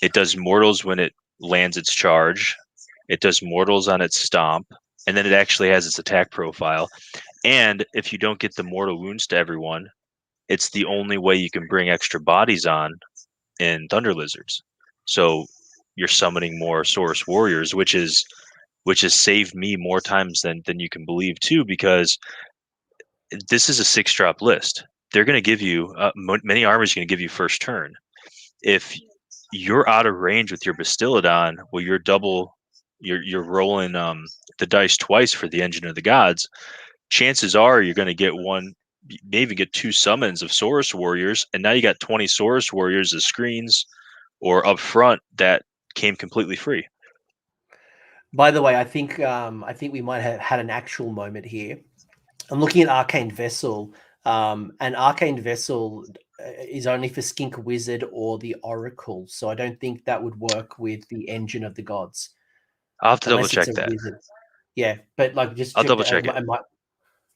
It does mortals when it lands its charge. It does mortals on its stomp, and then it actually has its attack profile. And if you don't get the mortal wounds to everyone, it's the only way you can bring extra bodies on in Thunder Lizards. So you're summoning more Saurus Warriors, which has saved me more times than you can believe too, because this is a 6-drop list. They're going to give you many armies are going to give you first turn. If you're out of range with your Bastiladon, well, you're rolling the dice twice for the Engine of the Gods. Chances are you're going to get one, maybe get 2 summons of Saurus Warriors, and now you got 20 Saurus Warriors as screens or up front that came completely free. By the way, I think we might have had an actual moment here. I'm looking at Arcane Vessel, and Arcane Vessel is only for Skink Wizard or the Oracle, so I don't think that would work with the Engine of the Gods. I'll have to double check that. Wizard. Yeah, but like just I'll double check it.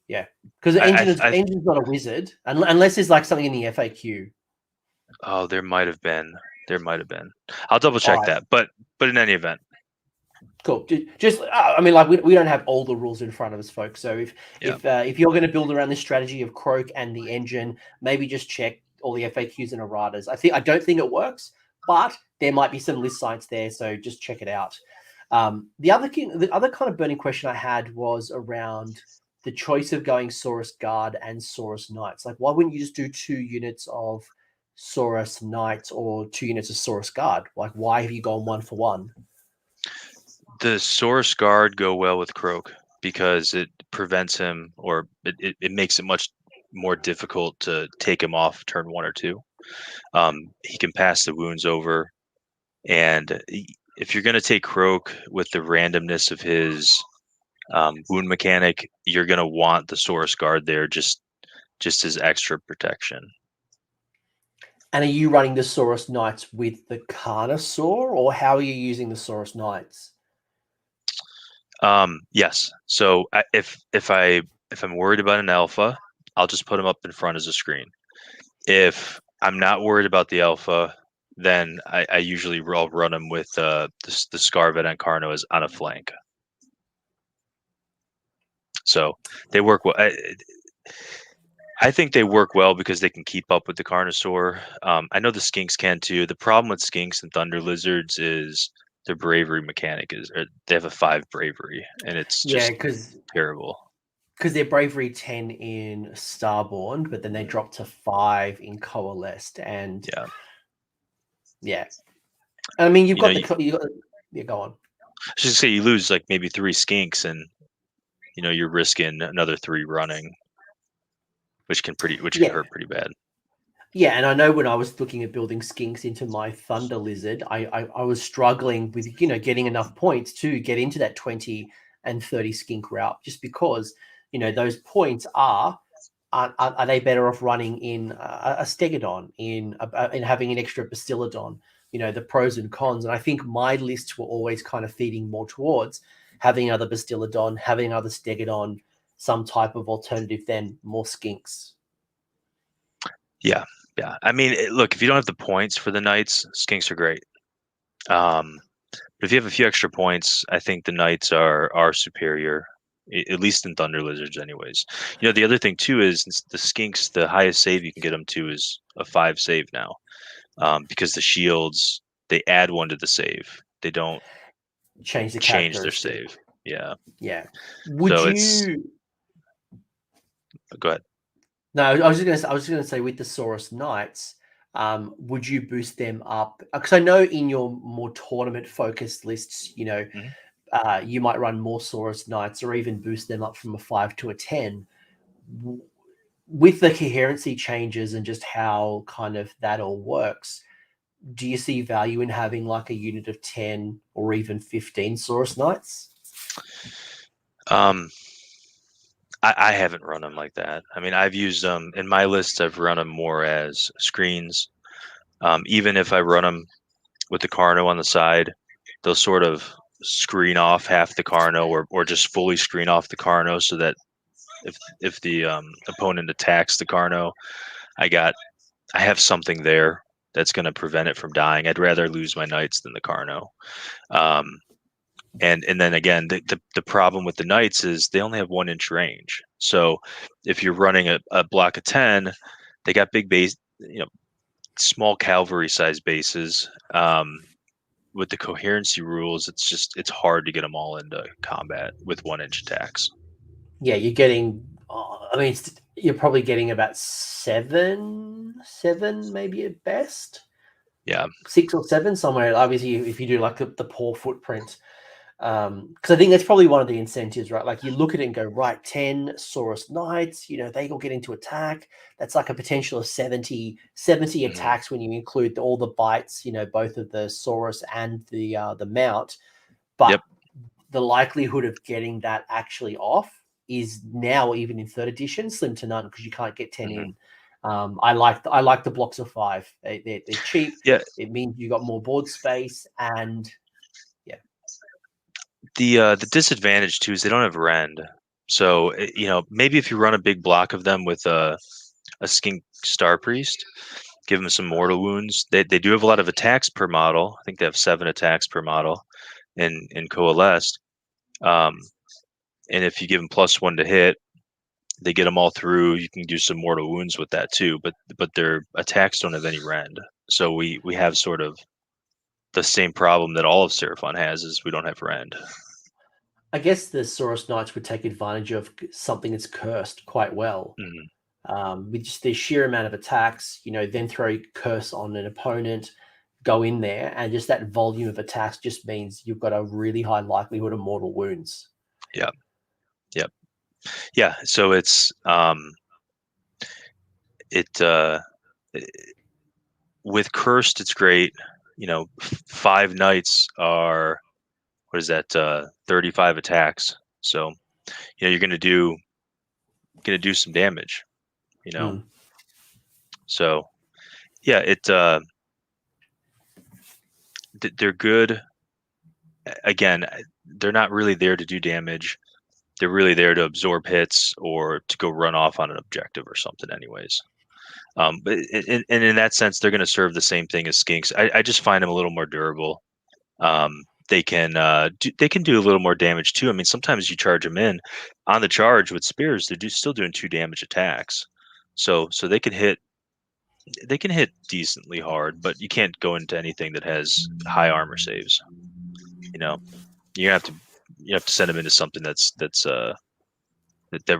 Yeah, because the engine's not a wizard unless there's like something in the FAQ. Oh, there might have been. I'll double check that. But in any event. Cool. Just, I mean, like we don't have all the rules in front of us, folks. So if you're going to build around this strategy of Kroak and the engine, maybe just check all the FAQs and erratas. I don't think it works, but there might be some list sites there, so just check it out. The other kind of burning question I had was around the choice of going Saurus Guard and Saurus Knights. Like, why wouldn't you just do 2 units of Saurus Knights or 2 units of Saurus Guard? Like, why have you gone 1 for 1? The Saurus Guard go well with Kroak because it prevents him, or it makes it much more difficult to take him off turn 1 or 2. He can pass the wounds over, and if you're going to take Kroak with the randomness of his wound mechanic, you're going to want the Saurus Guard there just as extra protection. And are you running the Saurus Knights with the Carnosaur, or how are you using the Saurus Knights? Yes. So if I'm worried about an alpha, I'll just put him up in front as a screen. If I'm not worried about the alpha, then I usually I'll run them with the Scarvet and Carno as on a flank. So they work well. I think they work well because they can keep up with the Carnosaur. I know the Skinks can too. The problem with Skinks and Thunder Lizards is their bravery mechanic they have a 5 bravery, and it's Yeah, just terrible. Because they're bravery 10 in Starborn, but then they drop to 5 in Coalesced, and yeah. I mean, you've got yeah, go on. I should say you lose like maybe 3 Skinks, and you're risking another 3 running, which can hurt pretty bad. Yeah, and I know when I was looking at building Skinks into my Thunder Lizard, I was struggling with getting enough points to get into that 20 and 30 Skink route, just because those points are they better off running in a Stegodon, in having an extra Bastiladon, the pros and cons. And I think my lists were always kind of feeding more towards having another Bastiladon, having another Stegodon, some type of alternative, then more Skinks. Yeah. I mean, look, if you don't have the points for the Knights, Skinks are great. But if you have a few extra points, I think the Knights are superior, at least in Thunder Lizards anyways. The other thing too is the Skinks, the highest save you can get them to is a 5 save now, because the shields, they add 1 to the save. They don't change their save. Yeah. Would you go ahead? No, I was just gonna say with the Saurus Knights, would you boost them up? Because I know in your more tournament focused lists, you might run more Saurus Knights or even boost them up from a 5 to a 10. With the coherency changes and just how kind of that all works, do you see value in having like a unit of 10 or even 15 Saurus Knights? I haven't run them like that. I mean, I've used them in my list. I've run them more as screens. Even if I run them with the Carno on the side, they'll sort of screen off half the Carno, or just fully screen off the Carno, so that if the opponent attacks the Carno, I have something there that's going to prevent it from dying. I'd rather lose my Knights than the Carno. And then again, the problem with the Knights is they only have 1 inch range. So if you're running a block of 10, they got big base, small cavalry size bases. With the coherency rules, it's hard to get them all into combat with 1 inch attacks. Yeah, you're getting. I mean, you're probably getting about seven maybe at best. Yeah, 6 or 7 somewhere. Obviously, if you do like the poor footprint, because I think that's probably one of the incentives, right? Like you look at it and go, right, 10 Saurus Knights, they all get into attack. That's like a potential of 70 attacks when you include all the bites, both of the Saurus and the mount. But the likelihood of getting that actually off is now, even in 3rd edition, slim to none, because you can't get 10 in. I like the blocks of 5. They're cheap. Yeah, it means you got more board space, and the disadvantage too is they don't have rend. So maybe if you run a big block of them with a Skink Star Priest, give them some mortal wounds. They do have a lot of attacks per model. I think they have 7 attacks per model in Coalesced. And if you give them +1 to hit, they get them all through. You can do some mortal wounds with that too. But their attacks don't have any rend. So we have sort of the same problem that all of Seraphon has, is we don't have rend. I guess the Saurus Knights would take advantage of something that's cursed quite well. With just the sheer amount of attacks, then throw curse on an opponent, go in there, and just that volume of attacks just means you've got a really high likelihood of mortal wounds. Yeah. So it's with cursed, it's great. 5 Knights are, what is that, 35 attacks. So you're gonna do some damage. So yeah, they're good. Again, they're not really there to do damage. They're really there to absorb hits or to go run off on an objective or something anyways. But in that sense, they're going to serve the same thing as skinks. I just find them a little more durable. They can do a little more damage too. I mean, sometimes you charge them in on the charge with spears. They're still doing 2 damage attacks, so they can hit decently hard, but you can't go into anything that has high armor saves. You know, you have to send them into something that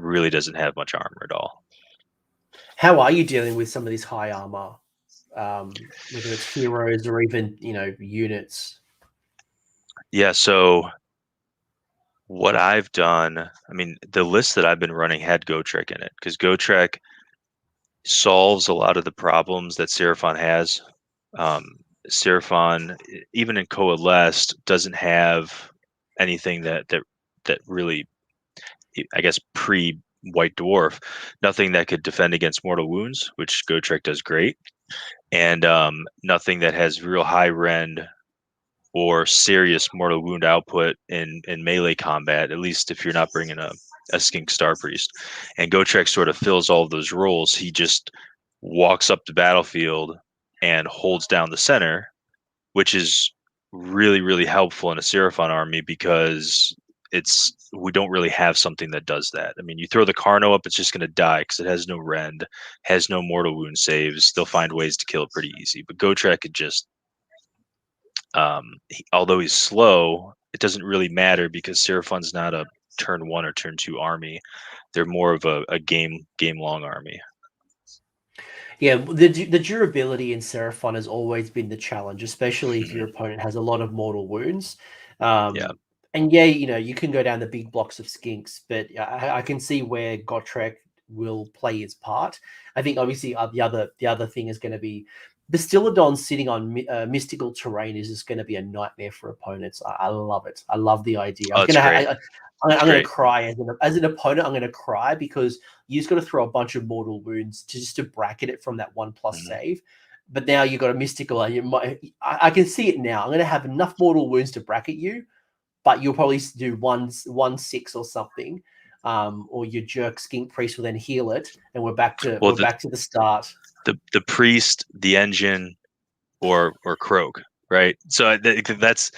really doesn't have much armor at all. How are you dealing with some of these high armor, whether it's heroes or even units? Yeah, so what I've done, I mean, the list that I've been running had Gotrek in it because Gotrek solves a lot of the problems that Seraphon has. Seraphon, even in Coalesced, doesn't have anything that really, I guess, pre White Dwarf, nothing that could defend against mortal wounds, which Gotrek does great, and nothing that has real high rend or serious mortal wound output in melee combat, at least if you're not bringing a skink star priest. And Gotrek sort of fills all of those roles. He just walks up the battlefield and holds down the center, which is really, really helpful in a Seraphon army because we don't really have something that does that. I mean, you throw the Carno up, it's just going to die because it has no rend, has no mortal wound saves. They'll find ways to kill it pretty easy. But Gotrek could just, although he's slow, it doesn't really matter because Seraphon's not a turn 1 or turn 2 army. They're more of a game long army. Yeah, the durability in Seraphon has always been the challenge, especially if your opponent has a lot of mortal wounds. Yeah. And yeah, you can go down the big blocks of skinks, but I can see where Gotrek will play its part. I think obviously the other thing is going to be Bastiladon sitting on mystical terrain is just going to be a nightmare for opponents. I love it. I love the idea. Oh, it's great. I'm going to cry as an opponent. I'm going to cry because you just got to throw a bunch of mortal wounds just to bracket it from that 1+ save. But now you've got a mystical, and I can see it now. I'm going to have enough mortal wounds to bracket you, but you'll probably do 1/6 or something, or your jerk skink priest will then heal it, and we're back to the start. The priest, the engine, or Kroak, right? So that's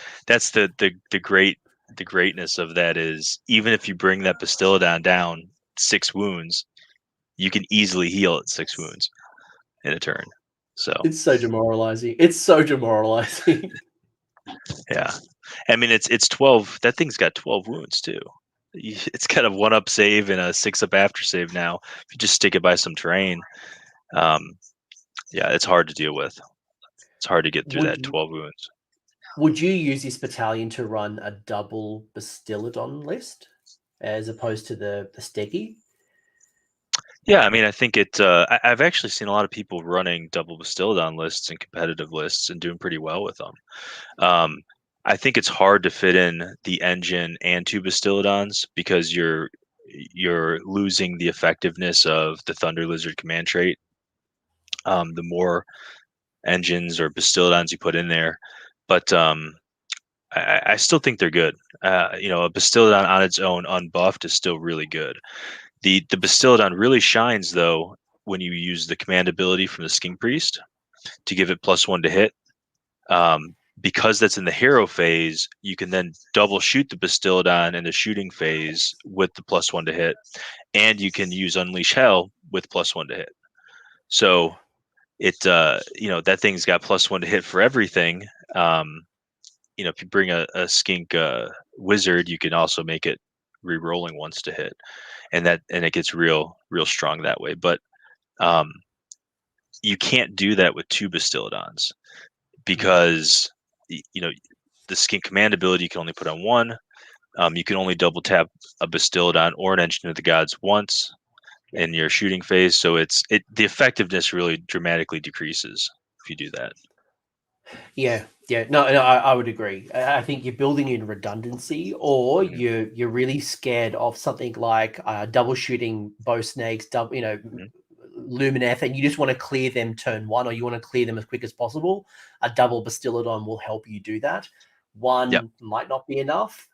the greatness of that is even if you bring that Bastiladon down 6 wounds, you can easily heal it 6 wounds in a turn. So it's so demoralizing. It's so demoralizing. Yeah, I mean it's 12. That thing's got 12 wounds too. It's got a 1-up save and a 6-up after save now. If you just stick it by some terrain, yeah, it's hard to deal with. It's hard to get through that 12 wounds. Would you use this battalion to run a double Bastiladon list as opposed to the Steggy? Yeah, I mean, I think it. I've actually seen a lot of people running double Bastiladon lists and competitive lists and doing pretty well with them. I think it's hard to fit in the engine and 2 Bastiladons because you're losing the effectiveness of the Thunder Lizard command trait. The more engines or Bastiladons you put in there, but I still think they're good. A Bastiladon on its own, unbuffed, is still really good. The Bastiladon really shines though when you use the command ability from the Skink Priest to give it +1 to hit. Because that's in the hero phase, you can then double shoot the Bastiladon in the shooting phase with the +1 to hit, and you can use Unleash Hell with +1 to hit. So it that thing's got +1 to hit for everything. If you bring a skink wizard, you can also make it re-rolling once to hit, and it gets real strong that way. But you can't do that with 2 Bastiladons because the skink command ability you can only put on 1. You can only double tap a Bastiladon or an Engine of the Gods once in your shooting phase, so the effectiveness really dramatically decreases if you do that. Yeah. No, I would agree. I think you're building in redundancy, or you're really scared of something like double shooting bow snakes, Lumineth, and you just want to clear them turn 1, or you want to clear them as quick as possible. A double Bastiladon will help you do that. 1 might not be enough,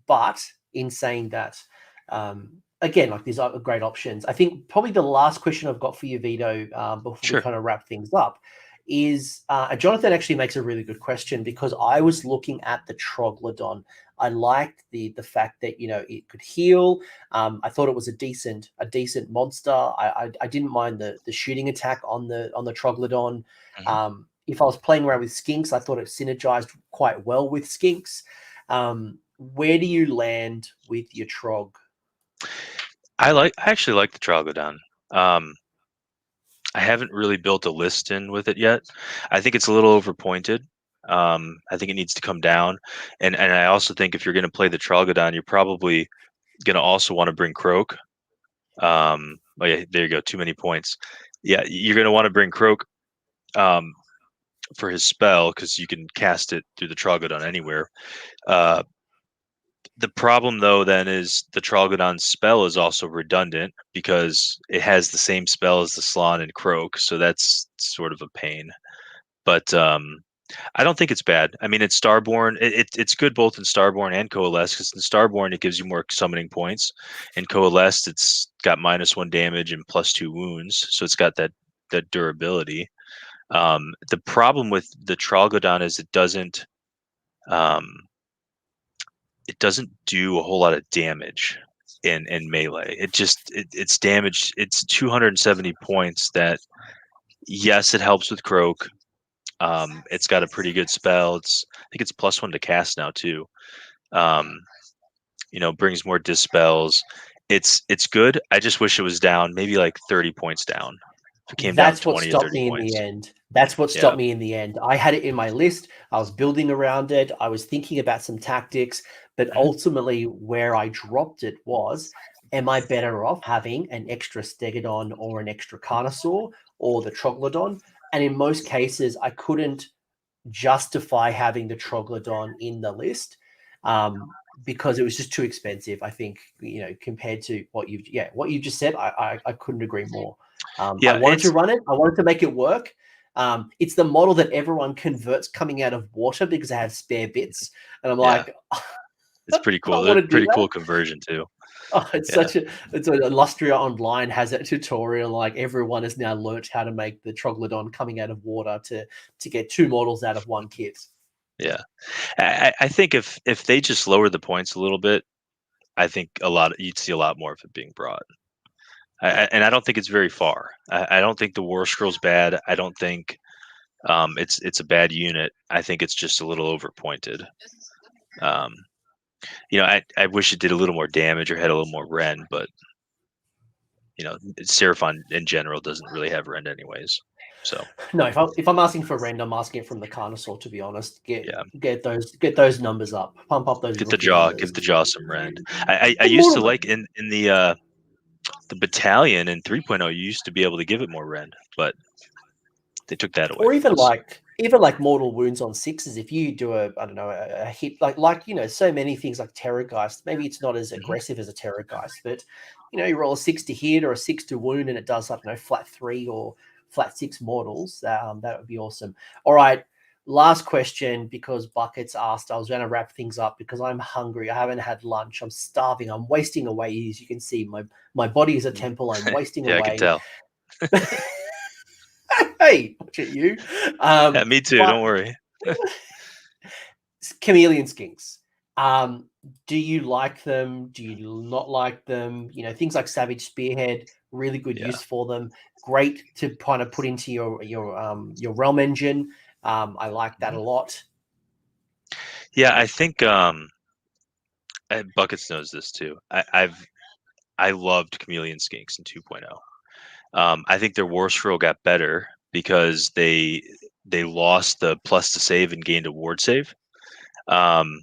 but in saying that, again, like these are great options. I think probably the last question I've got for you, Vito, before we Sure. kind of wrap things up, is Jonathan actually makes a really good question, because I was looking at the Troglodon. I liked the fact that it could heal. I thought it was a decent monster. I didn't mind the shooting attack on the Troglodon. Mhm. If I was playing around with Skinks, I thought it synergized quite well with Skinks. Where do you land with your Trog? I actually like the Troglodon. I haven't really built a list in with it yet. I think it's a little overpointed. I think it needs to come down, and I also think if you're going to play the Troglodon, you're probably going to also want to bring Kroak. Oh yeah, there you go. Too many points. Yeah, you're going to want to bring Kroak for his spell, because you can cast it through the Troglodon anywhere. The problem, though, then is the Troglodon's spell is also redundant, because it has the same spell as the Slann and Kroak, so that's sort of a pain. But I don't think it's bad. I mean, it's Starborn. It's good both in Starborn and Coalesced, because in Starborn it gives you more summoning points. In Coalesced, it's got -1 damage and +2 wounds, so it's got that durability. The problem with the Troglodon is um, it doesn't do a whole lot of damage in melee. It's damage. It's 270 points. That, yes, it helps with Kroak. It's got a pretty good spell. I think it's +1 to cast now too. Um, brings more dispels. It's good. I just wish it was down, maybe like 30 points down. If it came down That's what 20 or stopped 30 me in the points. end. That's what Yeah. stopped me in the end. I had it in my list. I was building around it. I was thinking about some tactics, but Mhm. ultimately where I dropped it was, am I better off having an extra Stegodon or an extra Carnosaur or the Troglodon? And in most cases, I couldn't justify having the Troglodon in the list, because it was just too expensive. I think, compared to what you just said, I couldn't agree more. I Yeah, wanted to run it. I wanted to make it work. It's the model that everyone converts coming out of water because they have spare bits, and I'm yeah, like, it's pretty I cool. don't They're want to do pretty that. cool conversion too. Oh, it's Yeah, such a it's a Illustria Online has that tutorial. Like, everyone has now learnt how to make the Troglodon coming out of water to get two models out of one kit. yeah. I think if they just lower the points a little bit, I think you'd see a lot more of it being brought. And I don't think it's very far. I don't think the War Scroll's bad. I don't think it's a bad unit. I think it's just a little overpointed. Um, I wish it did a little more damage or had a little more rend, but Seraphon in general doesn't really have rend anyways. So No, if I'm asking for rend, I'm asking it from the Carnosaur. To be honest, get yeah, get those numbers up, pump up those rookie give numbers. the jaw some rend. I And used to mortal, like in the Battalion in 3.0, you used to be able to give it more rend, but they took that away or from us. even like mortal wounds on sixes. If you do I don't know, a hit like so many things like Terrorgeist. Maybe it's not as Hmm. aggressive as a Terrorgeist, but you roll a 6 to hit or a 6 to wound, and it does, I don't know, flat 3 or flat 6 mortals. That would be awesome. All right. Last question, because Buckets asked. I was going to wrap things up because I'm hungry. I haven't had lunch. I'm starving. I'm wasting away. As you can see, my body is a temple. I'm wasting Yeah, I can away. tell. Hey, watch it, you. Yeah, me too. But Don't worry. Chameleon Skinks. Um, do you like them? Do you not like them? Things like Savage Spearhead, really good Yeah. use for them. Great to kind of put into your realm engine. I like that Mhm. a lot. Yeah, I think Buckets knows this too. I loved Chameleon Skinks in 2.0. I think their War Scroll got better because they lost the plus to save and gained a ward save. Um,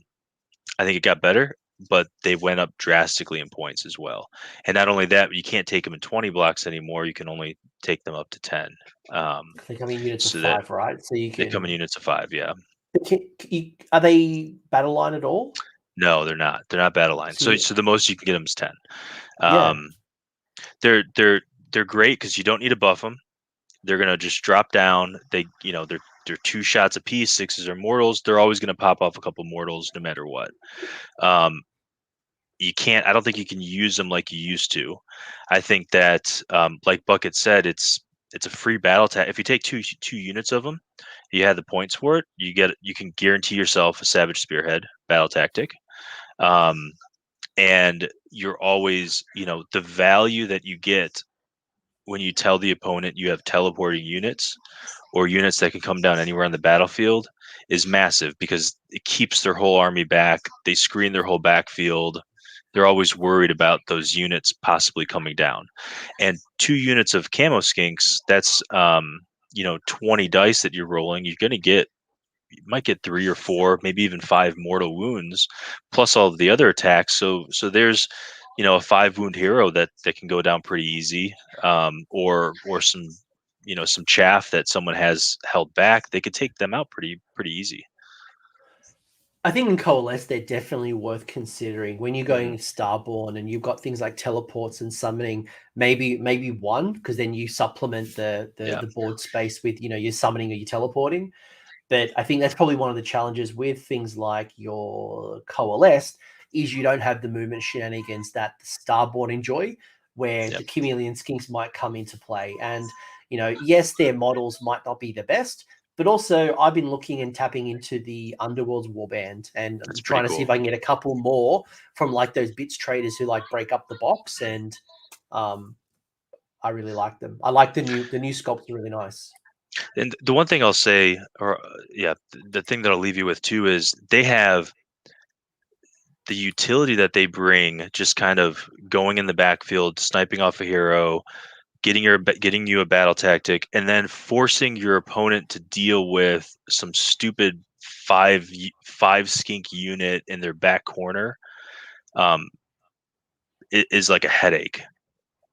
I think it got better, but they went up drastically in points as well. And not only that, you can't take them in 20 blocks anymore. You can only take them up to 10. Um, They come in units of so that 5, right? So you they come in can. units of 5. Yeah. Are they battle line at all? No, they're not. They're not battle line. So So the most you can get them is 10. yeah, Um, they're they're they're great because you don't need to buff them. They're gonna just drop down. They're 2 shots apiece. Sixes are mortals. They're always gonna pop off a couple mortals no matter what. Um, I don't think you can use them like you used to. I think that, like Bucket said, it's a free battle tag. If you take two units of them, you have the points for it. You can guarantee yourself a Savage Spearhead battle tactic, and you're always, the value that you get when you tell the opponent you have teleporting units or units that can come down anywhere on the battlefield is massive, because it keeps their whole army back. They screen their whole backfield. They're always worried about those units possibly coming down. And 2 units of Camo Skinks, that's 20 dice that you're rolling. You might get 3 or 4, maybe even 5 mortal wounds, plus all of the other attacks. So there's a 5 wound hero that can go down pretty easy, or some chaff that someone has held back. They could take them out pretty easy. I think in Coalesced, they're definitely worth considering when you're going Starborn and you've got things like teleports and summoning. Maybe one, because then you supplement the board space with your summoning or your teleporting. But I think that's probably one of the challenges with things like your Coalesced is you don't have the movement shenanigans that the Starborn enjoy, where the Chameleon Skinks might come into play. And yes, their models might not be the best. But also, I've been looking and tapping into the Underworld's Warband and trying to see if I can get a couple more from like those bits traders who like break up the box. And I really like them. I like the new sculpts are really nice. And the one thing I'll say, the thing that I'll leave you with too, is they have the utility that they bring, just kind of going in the backfield, sniping off a hero, getting you a battle tactic, and then forcing your opponent to deal with some stupid five skink unit in their back corner. It is like a headache,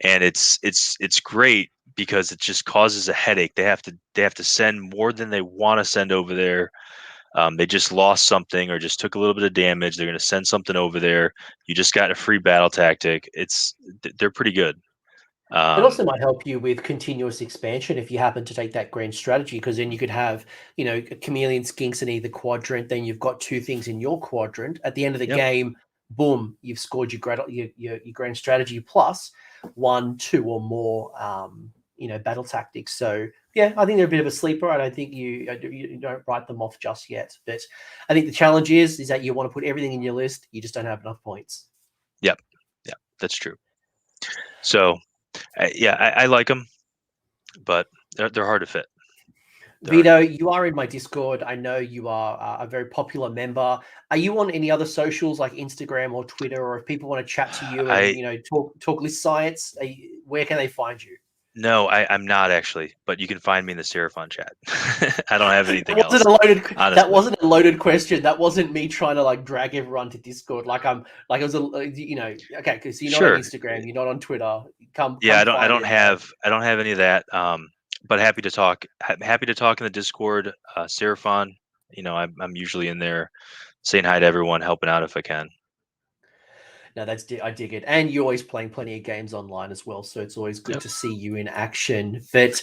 and it's great because it just causes a headache. They have to send more than they want to send over there. They just lost something or just took a little bit of damage. They're going to send something over there. You just got a free battle tactic. They're pretty good. It also might help you with continuous expansion if you happen to take that grand strategy, because then you could have, Chameleon Skinks in either quadrant. Then you've got 2 things in your quadrant. At the end of the game, boom, you've scored your grand strategy plus 1, 2, or more, battle tactics. So yeah, I think they're a bit of a sleeper. I don't think you don't write them off just yet. But I think the challenge is that you want to put everything in your list. You just don't have enough points. Yep, that's true. So. I like them, but they're hard to fit. Vito, you are in my Discord. I know you are a very popular member. Are you on any other socials like Instagram or Twitter, or if people want to chat to you and talk list science, where can they find you? No, I'm not actually, but you can find me in the Seraphon chat. I don't have anything else. That wasn't a loaded question. That wasn't me trying to like drag everyone to Discord. Like it was okay, because you're not on Instagram, you're not on Twitter. I don't have any of that. But happy to talk. Happy to talk in the Discord. Seraphon, I'm usually in there saying hi to everyone, helping out if I can. No, I dig it. And you're always playing plenty of games online as well, so it's always good to see you in action. But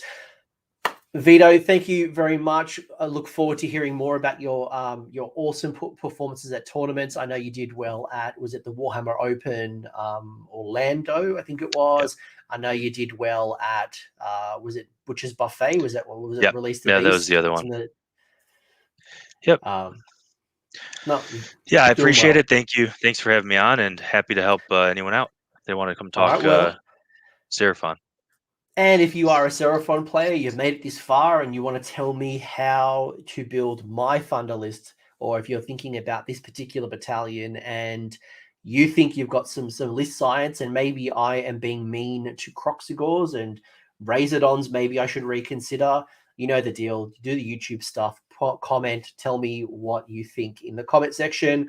Vito, thank you very much. I look forward to hearing more about your awesome performances at tournaments. I know you did well was it the Warhammer Open Orlando, I think it was. Yep. I know you did well at was it Butcher's Buffet? Was it released? Yeah, that was the other one. Yep. No. Yeah, I appreciate it. Thank you. Thanks for having me on, and happy to help anyone out if they want to come talk Seraphon. And if you are a Seraphon player, you've made it this far, and you want to tell me how to build my Thunder list, or if you're thinking about this particular battalion and you think you've got some list science, and maybe I am being mean to Croxigors and Razordons, maybe I should reconsider. You know the deal. Do the YouTube stuff. Comment. Tell me what you think in the comment section.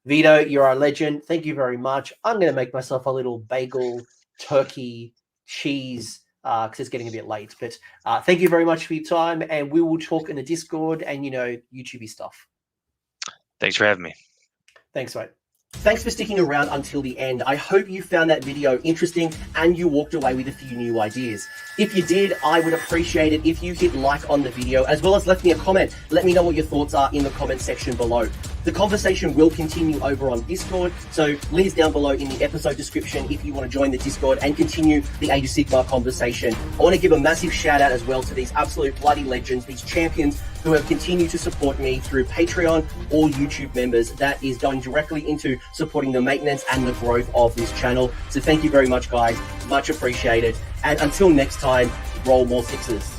Vito, you're a legend. Thank you very much. I'm going to make myself a little bagel, turkey, cheese, because it's getting a bit late. But thank you very much for your time, and we will talk in the Discord and, YouTube stuff. Thanks for having me. Thanks, mate. Thanks for sticking around until the end. I hope you found that video interesting and you walked away with a few new ideas. If you did, I would appreciate it if you hit like on the video, as well as left me a comment. Let me know what your thoughts are in the comment section below. The conversation will continue over on Discord, so links down below in the episode description if you want to join the Discord and continue the Age of Sigmar conversation. I want to give a massive shout out as well to these absolute bloody legends, these champions who have continued to support me through Patreon or YouTube members. That is going directly into supporting the maintenance and the growth of this channel. So thank you very much, guys. Much appreciated. And until next time, roll more sixes.